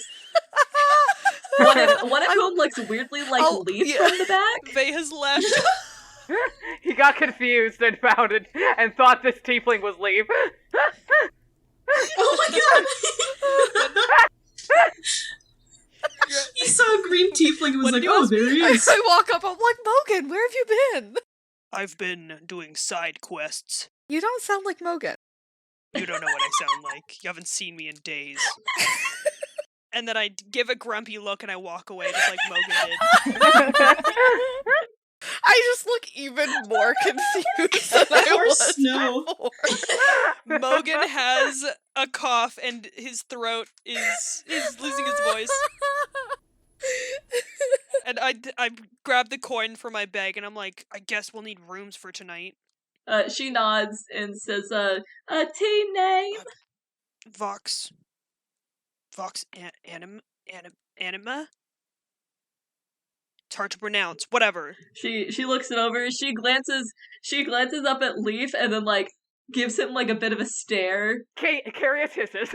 One of whom looks weirdly like Leif yeah. from the back. Vey has left. He got confused and found it and thought this tiefling was Leif. Oh my god! He saw a green tiefling and was What like, do you oh, ask there he is. I walk up, I'm like, Mogan, where have you been? I've been doing side quests. You don't sound like Mogan. You don't know what I sound like. You haven't seen me in days. And then I give a grumpy look and I walk away just like Mogan did. I just look even more confused than I Poor was Snow. before. Mogan has a cough and his throat is losing his voice. And I grab the coin from my bag and I'm like, I guess we'll need rooms for tonight. She nods and says, a team name? Vox Anum Anima? It's hard to pronounce. Whatever. She looks it over. She glances up at Leif and then like gives him like a bit of a stare. Kareus hisses.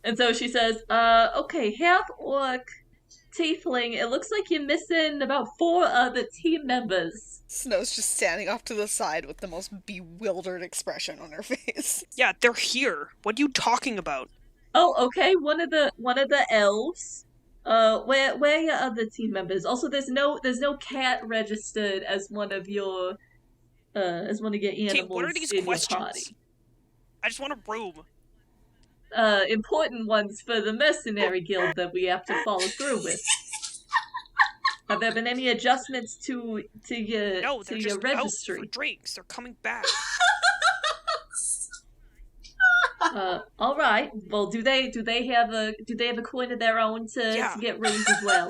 And so she says, okay, half orc tiefling. It looks like you're missing about 4 other team members. Snow's just standing off to the side with the most bewildered expression on her face. Yeah, they're here. What are you talking about? Oh, okay. One of the elves. Where are your other team members? Also, there's no cat registered as one of your animals Okay, what are these in questions? your party. I just want a room. Important ones for the mercenary guild that we have to follow through with. Have there been any adjustments to your No, they're just registry? out for drinks. They're coming back. All right. Well, do they have a coin of their own to get rooms as well?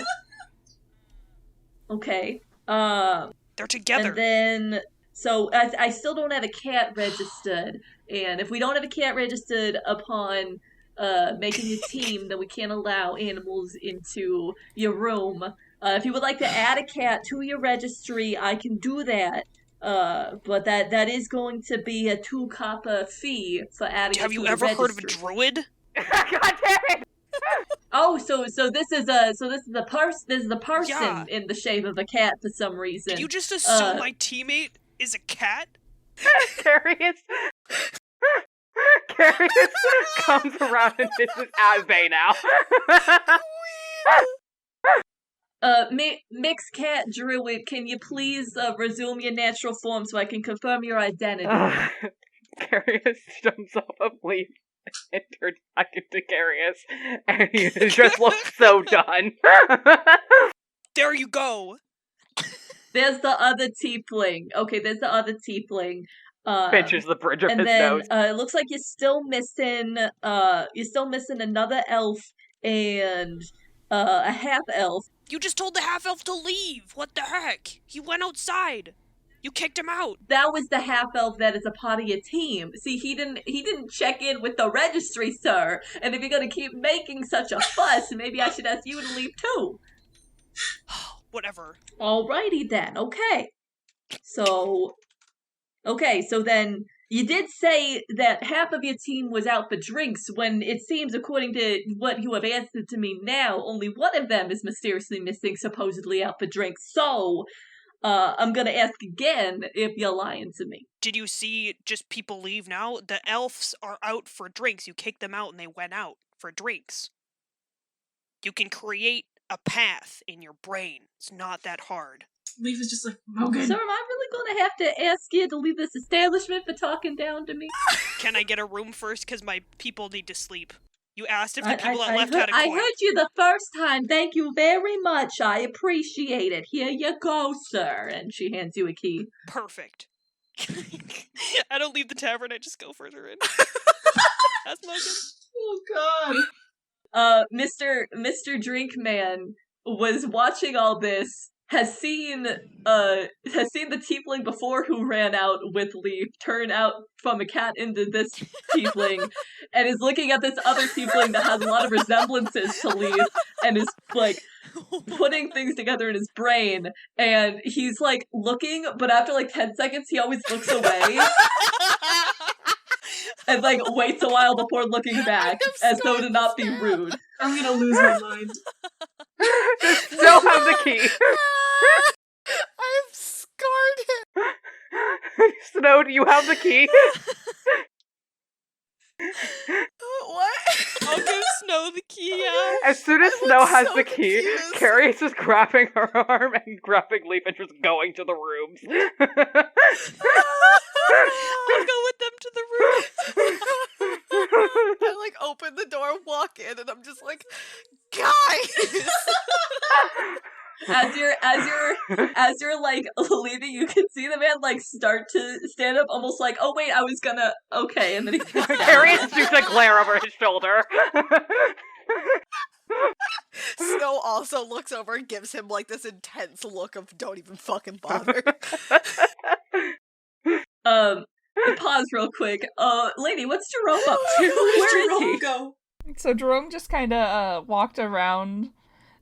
Okay. They're together. And then so I still don't have a cat registered, and if we don't have a cat registered upon making a team, then we can't allow animals into your room. If you would like to add a cat to your registry, I can do that. But that is going to be a 2 copper fee for adding. Have you ever heard of a druid? God damn it! Oh, so this is a person Yeah. in the shape of a cat for some reason. Did you just assume my teammate is a cat? Kareus comes around and hisses at Bay now. Mixed cat druid, can you please resume your natural form so I can confirm your identity? Kareus jumps off of Leif and turns back into Kareus, and he just looks so done. There you go. There's the other tiefling. Okay, there's the other tiefling. Pinches the bridge of and his then nose. it looks like you're still missing another elf and a half elf. You just told the half-elf to leave. What the heck? He went outside. You kicked him out. That was the half elf that is a part of your team. See, he didn't check in with the registry, sir. And if you're gonna keep making such a fuss, maybe I should ask you to leave too. Whatever. Alrighty then. Okay, so then you did say that half of your team was out for drinks when it seems, according to what you have answered to me now, only one of them is mysteriously missing, supposedly out for drinks. So, I'm gonna ask again if you're lying to me. Did you see just people leave now? The elves are out for drinks. You kicked them out and they went out for drinks. You can create a path in your brain. It's not that hard. Leif is just like, Mogan. Sir, am I really gonna have to ask you to leave this establishment for talking down to me? Can I get a room first? Because my people need to sleep. You asked if the people that left had a I coin. heard you the first time. Thank you very much. I appreciate it. Here you go, sir. And she hands you a key. Perfect. I don't leave the tavern, I just go further in. That's Mogan. Oh god. Mr. Drinkman was watching all this, has seen the tiefling before who ran out with Leif turn out from a cat into this tiefling, and is looking at this other tiefling that has a lot of resemblances to Leif, and is like putting things together in his brain, and he's like looking, but after like 10 seconds he always looks away. And like waits a while before looking back, as though to not be rude. I'm gonna lose my mind. Still have the key. I have scarred him. Snow, do you have the key? What? I'll give Snow the key, yeah. As soon as I Snow look has so the key, confused. Kareus is grabbing her arm and grabbing Leif and just going to the rooms. I'll go with them to the room. I like open the door, walk in, and I'm just like, guys. As you're like leaving, you can see the man like start to stand up, almost like, oh wait, I was gonna, okay, and then he sits down. Kareus shoots a glare over his shoulder. Snow also looks over and gives him like this intense look of don't even fucking bother. Pause real quick. Lady, what's Jerome up to? Where Where did is Jerome he? go? So Jerome just kind of walked around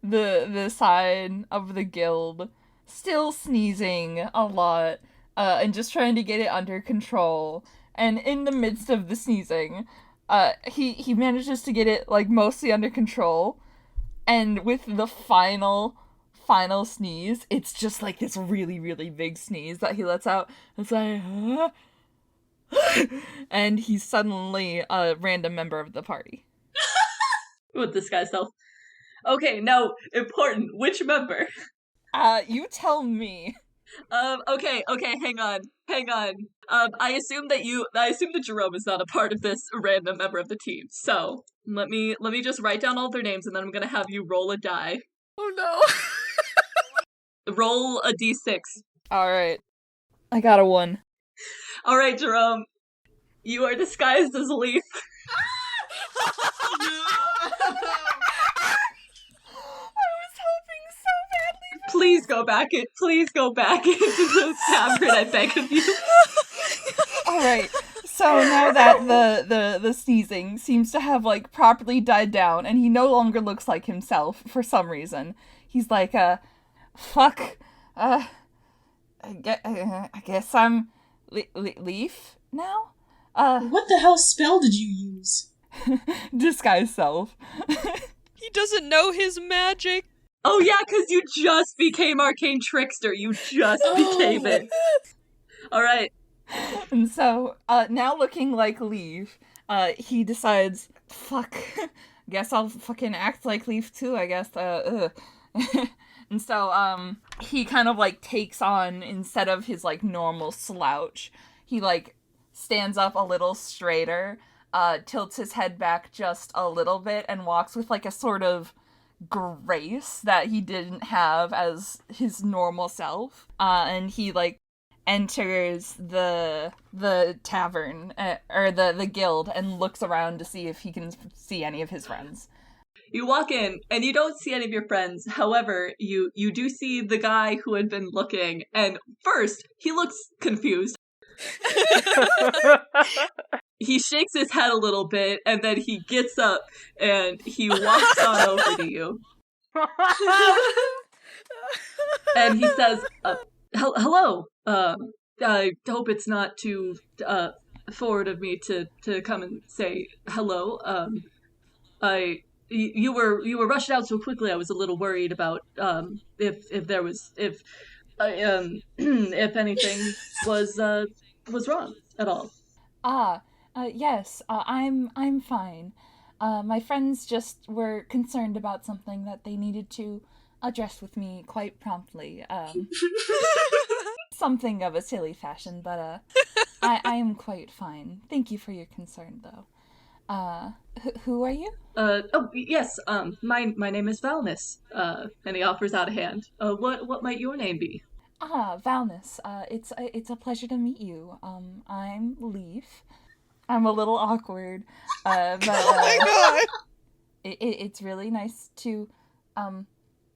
the side of the guild, still sneezing a lot, and just trying to get it under control. And in the midst of the sneezing, he manages to get it like mostly under control. And with the final sneeze, it's just like this really, really big sneeze that he lets out. It's like, and he's suddenly a random member of the party. With disguise self. Okay, now, important. Which member? You tell me. Okay, hang on. I assume that Jerome is not a part of this random member of the team. So, let me just write down all their names and then I'm gonna have you roll a die. Oh no. Roll a d6. Alright. I got a 1. Alright, Jerome. You are disguised as Leif. Please go back into the tavern, I beg of you. Alright, so now that the sneezing seems to have, like, properly died down, and he no longer looks like himself, for some reason, he's like, fuck, I guess I'm Leif now? What the hell spell did you use? Disguise self. He doesn't know his magic. Oh yeah, because you just became Arcane Trickster. You just became it. Alright. And so, now looking like Leif, he decides, fuck, guess I'll fucking act like Leif too, I guess, And so, he kind of, like, takes on, instead of his, like, normal slouch, he, like, stands up a little straighter, tilts his head back just a little bit, and walks with, like, a sort of grace that he didn't have as his normal self. And he, like, enters the tavern, or the guild, and looks around to see if he can see any of his friends. You walk in, and you don't see any of your friends. However, you do see the guy who had been looking, and first, he looks confused. He shakes his head a little bit, and then he gets up, and he walks on over to you. And he says, hello, I hope it's not too forward of me to come and say hello. You were rushed out so quickly. I was a little worried about if there was if anything was wrong at all. Yes, I'm fine. My friends just were concerned about something that they needed to address with me quite promptly. Something of a silly fashion, but I am quite fine. Thank you for your concern, though. Who are you? Yes, my name is Valnis, and he offers out a hand. What might your name be? Valnis, it's a pleasure to meet you. I'm Leif. I'm a little awkward, but Oh my god! it's really nice to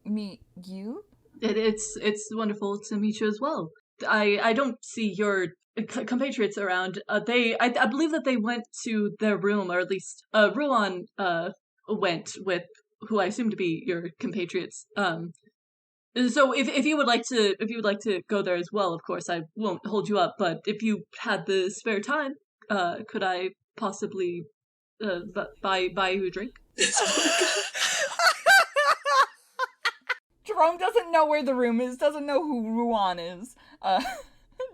meet you. It's wonderful to meet you as well. I don't see your compatriots around. I believe that they went to their room, or at least Ruan went with who I assume to be your compatriots. So if you would like to go there as well, of course I won't hold you up. But if you had the spare time, could I possibly buy you a drink? Jerome doesn't know where the room is, doesn't know who Ruan is,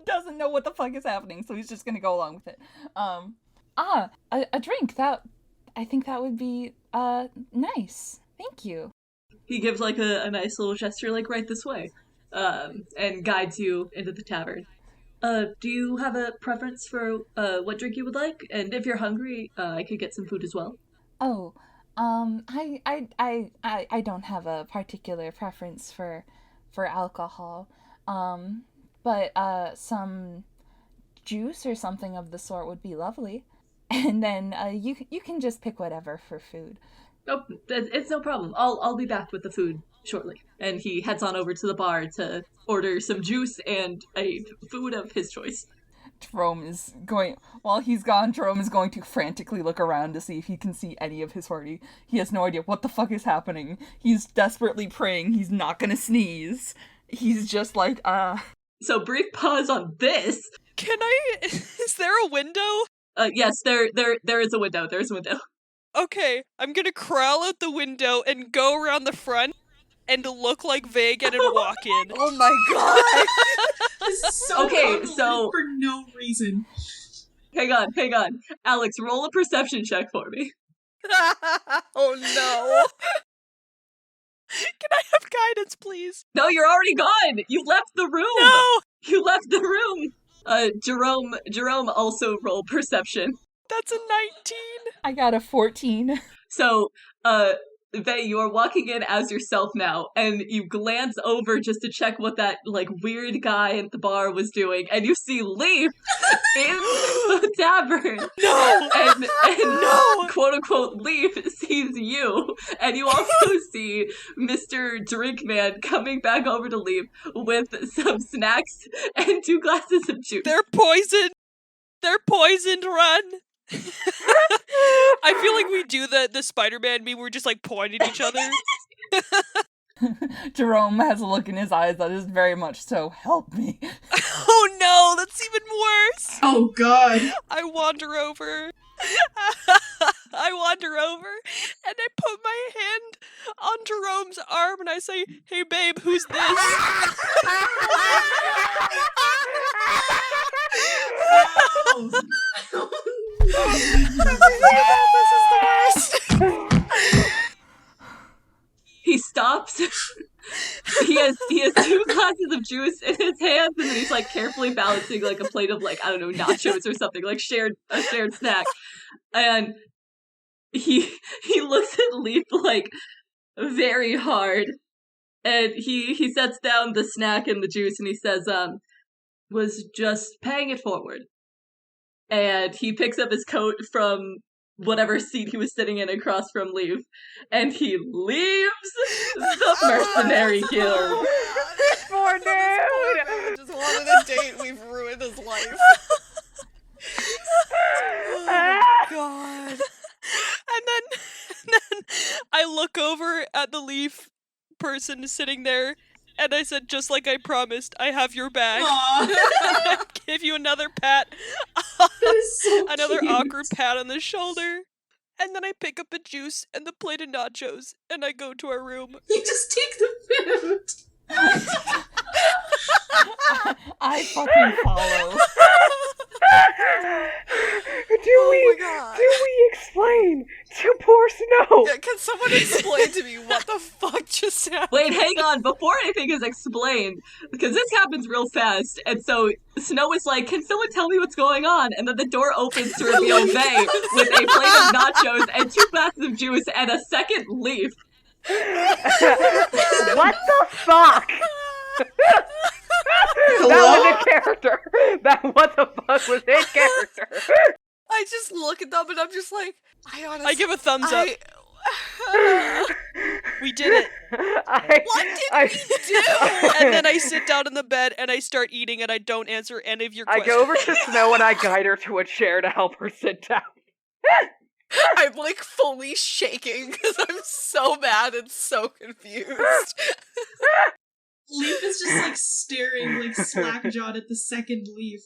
doesn't know what the fuck is happening, so he's just gonna go along with it. A drink, I think that would be, nice. Thank you. He gives like a nice little gesture, like right this way, and guides you into the tavern. Do you have a preference for what drink you would like? And if you're hungry, I could get some food as well. Oh, I don't have a particular preference for alcohol. But some juice or something of the sort would be lovely. And then you can just pick whatever for food. Oh, it's no problem. I'll be back with the food shortly. And he heads on over to the bar to order some juice and a food of his choice. Jerome is going, while he's gone, Jerome is going to frantically look around to see if he can see any of his party. He has no idea what the fuck is happening. He's desperately praying he's not gonna sneeze. He's just like, So brief pause on this. Is there a window? Yes, there is a window. There's a window. Okay, I'm gonna crawl out the window and go around the front and look like Vegan and walk in. Oh my god! This is so Okay, convoluted so- for no reason. Hang on. Alex, roll a perception check for me. Oh no! Can I have guidance, please? No, you're already gone. You left the room. No! You left the room. Jerome also roll perception. That's a 19. I got a 14. So, Vey, you are walking in as yourself now, and you glance over just to check what that, like, weird guy at the bar was doing, and you see Leif in the tavern. No! And No! quote-unquote Leif sees you, and you also see Mr. Drinkman coming back over to Leif with some snacks and 2 glasses of juice. They're poisoned! They're poisoned, run! I feel like we do the Spider-Man meme, we're just like pointing at each other. Jerome has a look in his eyes that is very much so, help me. Oh no, that's even worse! Oh god. I wander over. And I put my hand on Jerome's arm and I say, "Hey babe, who's this?" Oh This is the worst. He stops. he has 2 glasses of juice in his hands, and then he's like carefully balancing like a plate of like, I don't know, nachos or something, like a shared snack. And he looks at Leif like very hard, and he sets down the snack and the juice, and he says, was just paying it forward. And he picks up his coat from whatever seat he was sitting in across from Leif, and he leaves the mercenary guild. Poor dude! I just wanted a date, we've ruined his life. Oh god. And then I look over at the Leaf person sitting there, and I said, just like I promised, I have your back. Aw. And I give you another pat. That is so Another cute. awkward pat on the shoulder. And then I pick up a juice and the plate of nachos, and I go to our room. You just take the food. I fucking follow. Oh my god. Do we explain to poor Snow? Yeah, can someone explain to me what the fuck just happened? Wait, hang on, before anything is explained, because this happens real fast, and so Snow is like, can someone tell me what's going on? And then the door opens to reveal May with a plate of nachos and 2 glasses of juice and a second Leaf. What the fuck? Hello? That was a character. That what the fuck was a character? I just look at them and I'm just like, I honestly... I give a thumbs up. We did it. What did we do? And then I sit down in the bed and I start eating and I don't answer any of your I questions. go over to Snow and I guide her to a chair to help her sit down. I'm like fully shaking because I'm so mad and so confused. Leaf is just like staring like slack-jawed at the second Leaf.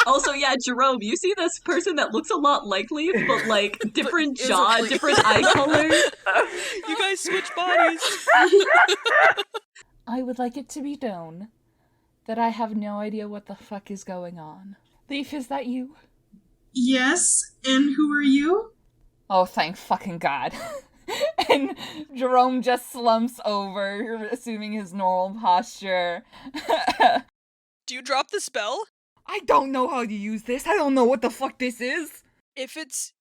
Also, yeah, Jerome, you see this person that looks a lot like Leaf, but like different isn't jaw, Leaf. different eye color. You guys switch bodies. I would like it to be known that I have no idea what the fuck is going on. Leif, is that you? Yes, and who are you? Oh, thank fucking God. And Jerome just slumps over, assuming his normal posture. Do you drop the spell? I don't know how to use this. I don't know what the fuck this is. If it's...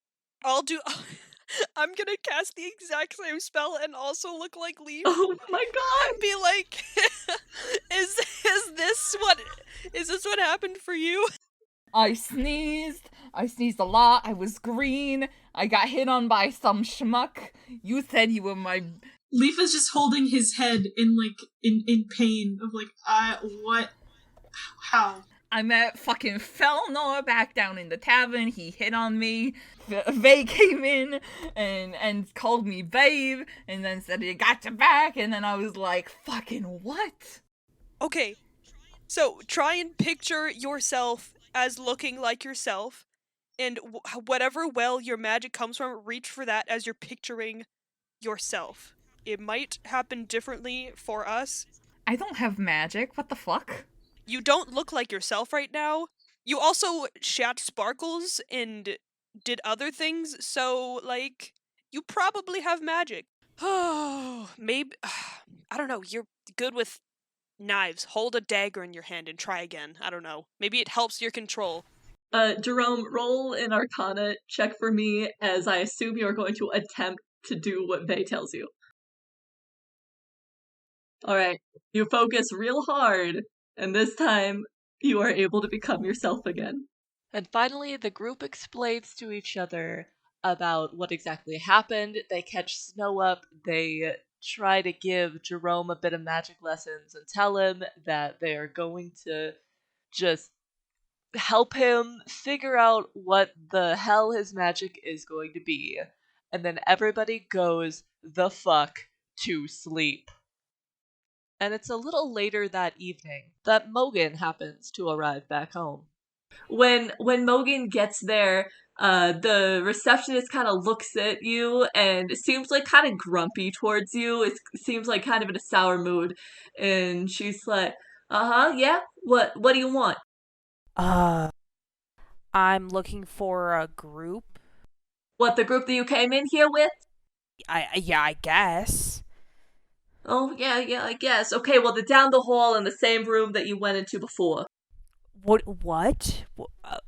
I'm gonna cast the exact same spell and also look like Leaf. Oh my god! And be like, is this what happened for you? I sneezed a lot, I was green, I got hit on by some schmuck. You said you were my... Leaf is just holding his head in like in pain of like, what? How? I met fucking Felnor back down in the tavern. He hit on me. Vay came in and called me babe, and then said he got your back, and then I was like, fucking what? Okay, so try and picture yourself as looking like yourself, and whatever well your magic comes from, reach for that as you're picturing yourself. It might happen differently for us. I don't have magic. What the fuck? You don't look like yourself right now. You also shat sparkles and did other things, so, like, you probably have magic. Oh, maybe, I don't know, you're good with knives. Hold a dagger in your hand and try again. I don't know. Maybe it helps your control. Jerome, roll an Arcana check for me, as I assume you're going to attempt to do what Vay tells you. Alright, you focus real hard, and this time you are able to become yourself again. And finally, the group explains to each other about what exactly happened. They catch Snow up, they try to give Jerome a bit of magic lessons and tell him that they are going to just help him figure out what the hell his magic is going to be. And then everybody goes the fuck to sleep. And it's a little later that evening that Mogan happens to arrive back home. When Mogan gets there, the receptionist kind of looks at you and seems like kind of grumpy towards you. It seems like kind of in a sour mood, and she's like, yeah, what do you want? I'm looking for a group. What, the group that you came in here with? I guess. Oh, yeah, I guess. Okay, well, they're down the hall in the same room that you went into before. What?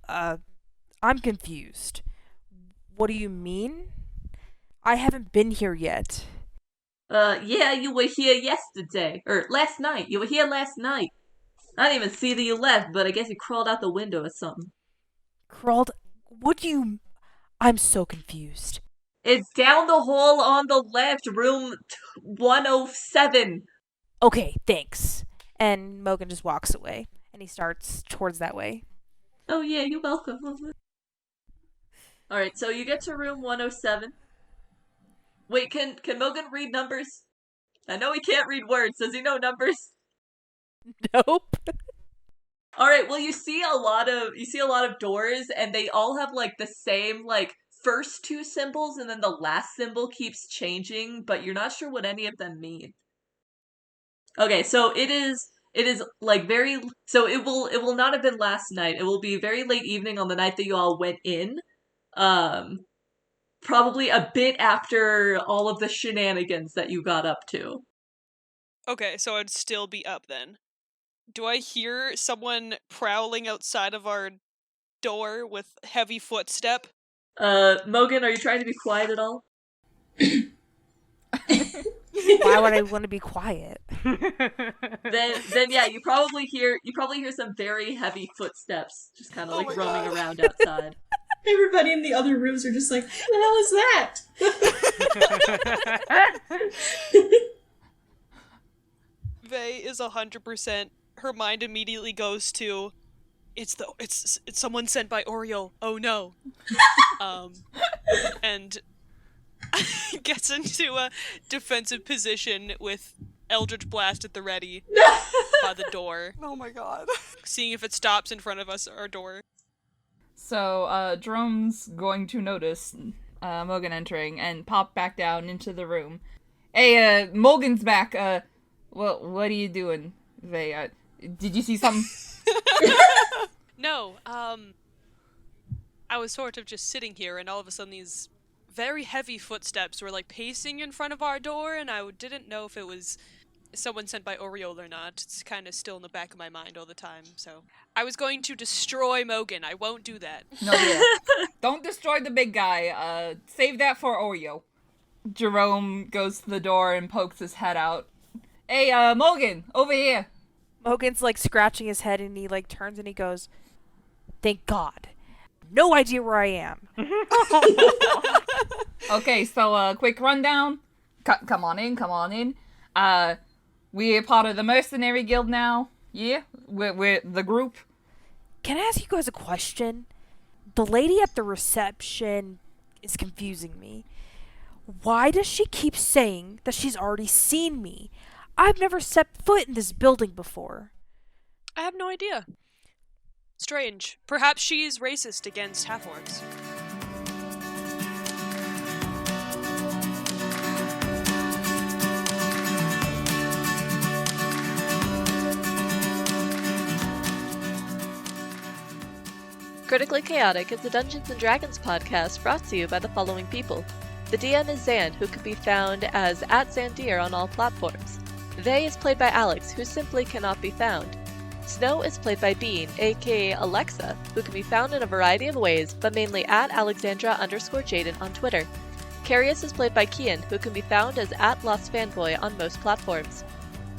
I'm confused. What do you mean? I haven't been here yet. Yeah, you were here yesterday. Or last night. You were here last night. I didn't even see that you left, but I guess you crawled out the window or something. Crawled? What do you... I'm so confused. It's down the hall on the left, room 107. Okay, thanks. And Mogan just walks away, and he starts towards that way. Oh yeah, you're welcome. Alright, so you get to room 107. Wait, can Mogan read numbers? I know he can't read words. Does he know numbers? Nope. Alright, well you see a lot of doors, and they all have like the same like first two symbols, and then the last symbol keeps changing, but you're not sure what any of them mean. Okay, so it is like so it will not have been last night. It will be very late evening on the night that you all went in. Probably a bit after all of the shenanigans that you got up to. Okay, so I'd still be up then. Do I hear someone prowling outside of our door with heavy footstep? Mogan, are you trying to be quiet at all? Why would I want to be quiet? Then yeah, you probably hear some very heavy footsteps just kind of like roaming around outside. Everybody in the other rooms are just like, what the hell is that? Vay is 100%. Her mind immediately goes to, it's someone sent by Oreo. Oh no. And gets into a defensive position with Eldritch Blast at the ready by the door. Oh my god. Seeing if it stops in front of our door. So, Jerome's going to notice Mogan entering and pop back down into the room. Hey, Mogan's back. What are you doing, Vay? Did you see something? No, I was sort of just sitting here, and all of a sudden these very heavy footsteps were like pacing in front of our door, and I didn't know if it was someone sent by Oriole or not. It's kind of still in the back of my mind all the time, so I was going to destroy Mogan. I won't do that. No, yeah. Don't destroy the big guy. Save that for Oreo. Jerome goes to the door and pokes his head out. Hey, Mogan, over here. Mogan's like scratching his head, and he like turns and he goes, "Thank God. No idea where I am." Okay, so quick rundown. Come on in. We are part of the mercenary guild now. Yeah, with the group. Can I ask you guys a question? The lady at the reception is confusing me. Why does she keep saying that she's already seen me? I've never set foot in this building before. I have no idea. Strange. Perhaps she's racist against half-orcs. Critically Chaotic is a Dungeons & Dragons podcast brought to you by the following people. The DM is Xaan, who can be found as @Xandir on all platforms. They is played by Alex, who simply cannot be found. Snow is played by Bean, aka Alexa, who can be found in a variety of ways, but mainly @Alexandra_Jaden on Twitter. Kareus is played by Kian, who can be found as @LostFanboy on most platforms.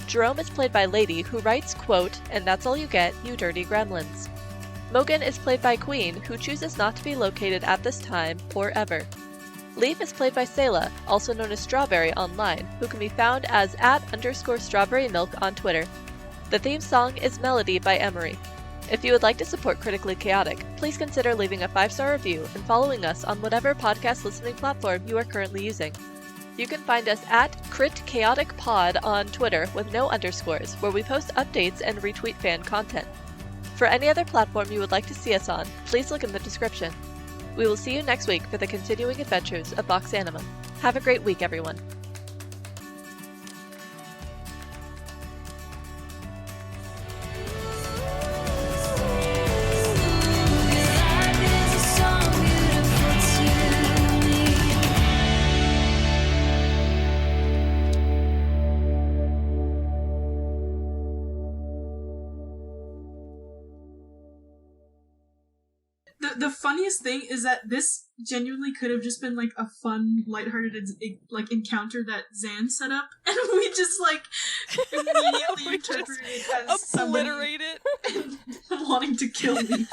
Jerome is played by Lady, who writes, quote, "And that's all you get, you dirty gremlins." Mogan is played by Queen, who chooses not to be located at this time or ever. Leif is played by Selah, also known as Strawberry online, who can be found as @_strawberrymilk on Twitter. The theme song is Melody by Emorie. If you would like to support Critically Chaotic, please consider leaving a 5-star review and following us on whatever podcast listening platform you are currently using. You can find us @CritChaoticPod on Twitter with no underscores, where we post updates and retweet fan content. For any other platform you would like to see us on, please look in the description. We will see you next week for the continuing adventures of Vox Anima. Have a great week, everyone. The funniest thing is that this genuinely could have just been like a fun, lighthearted like encounter that Xaan set up, and we just like immediately We just interpreted it as obliterate it. somebody wanting to kill me.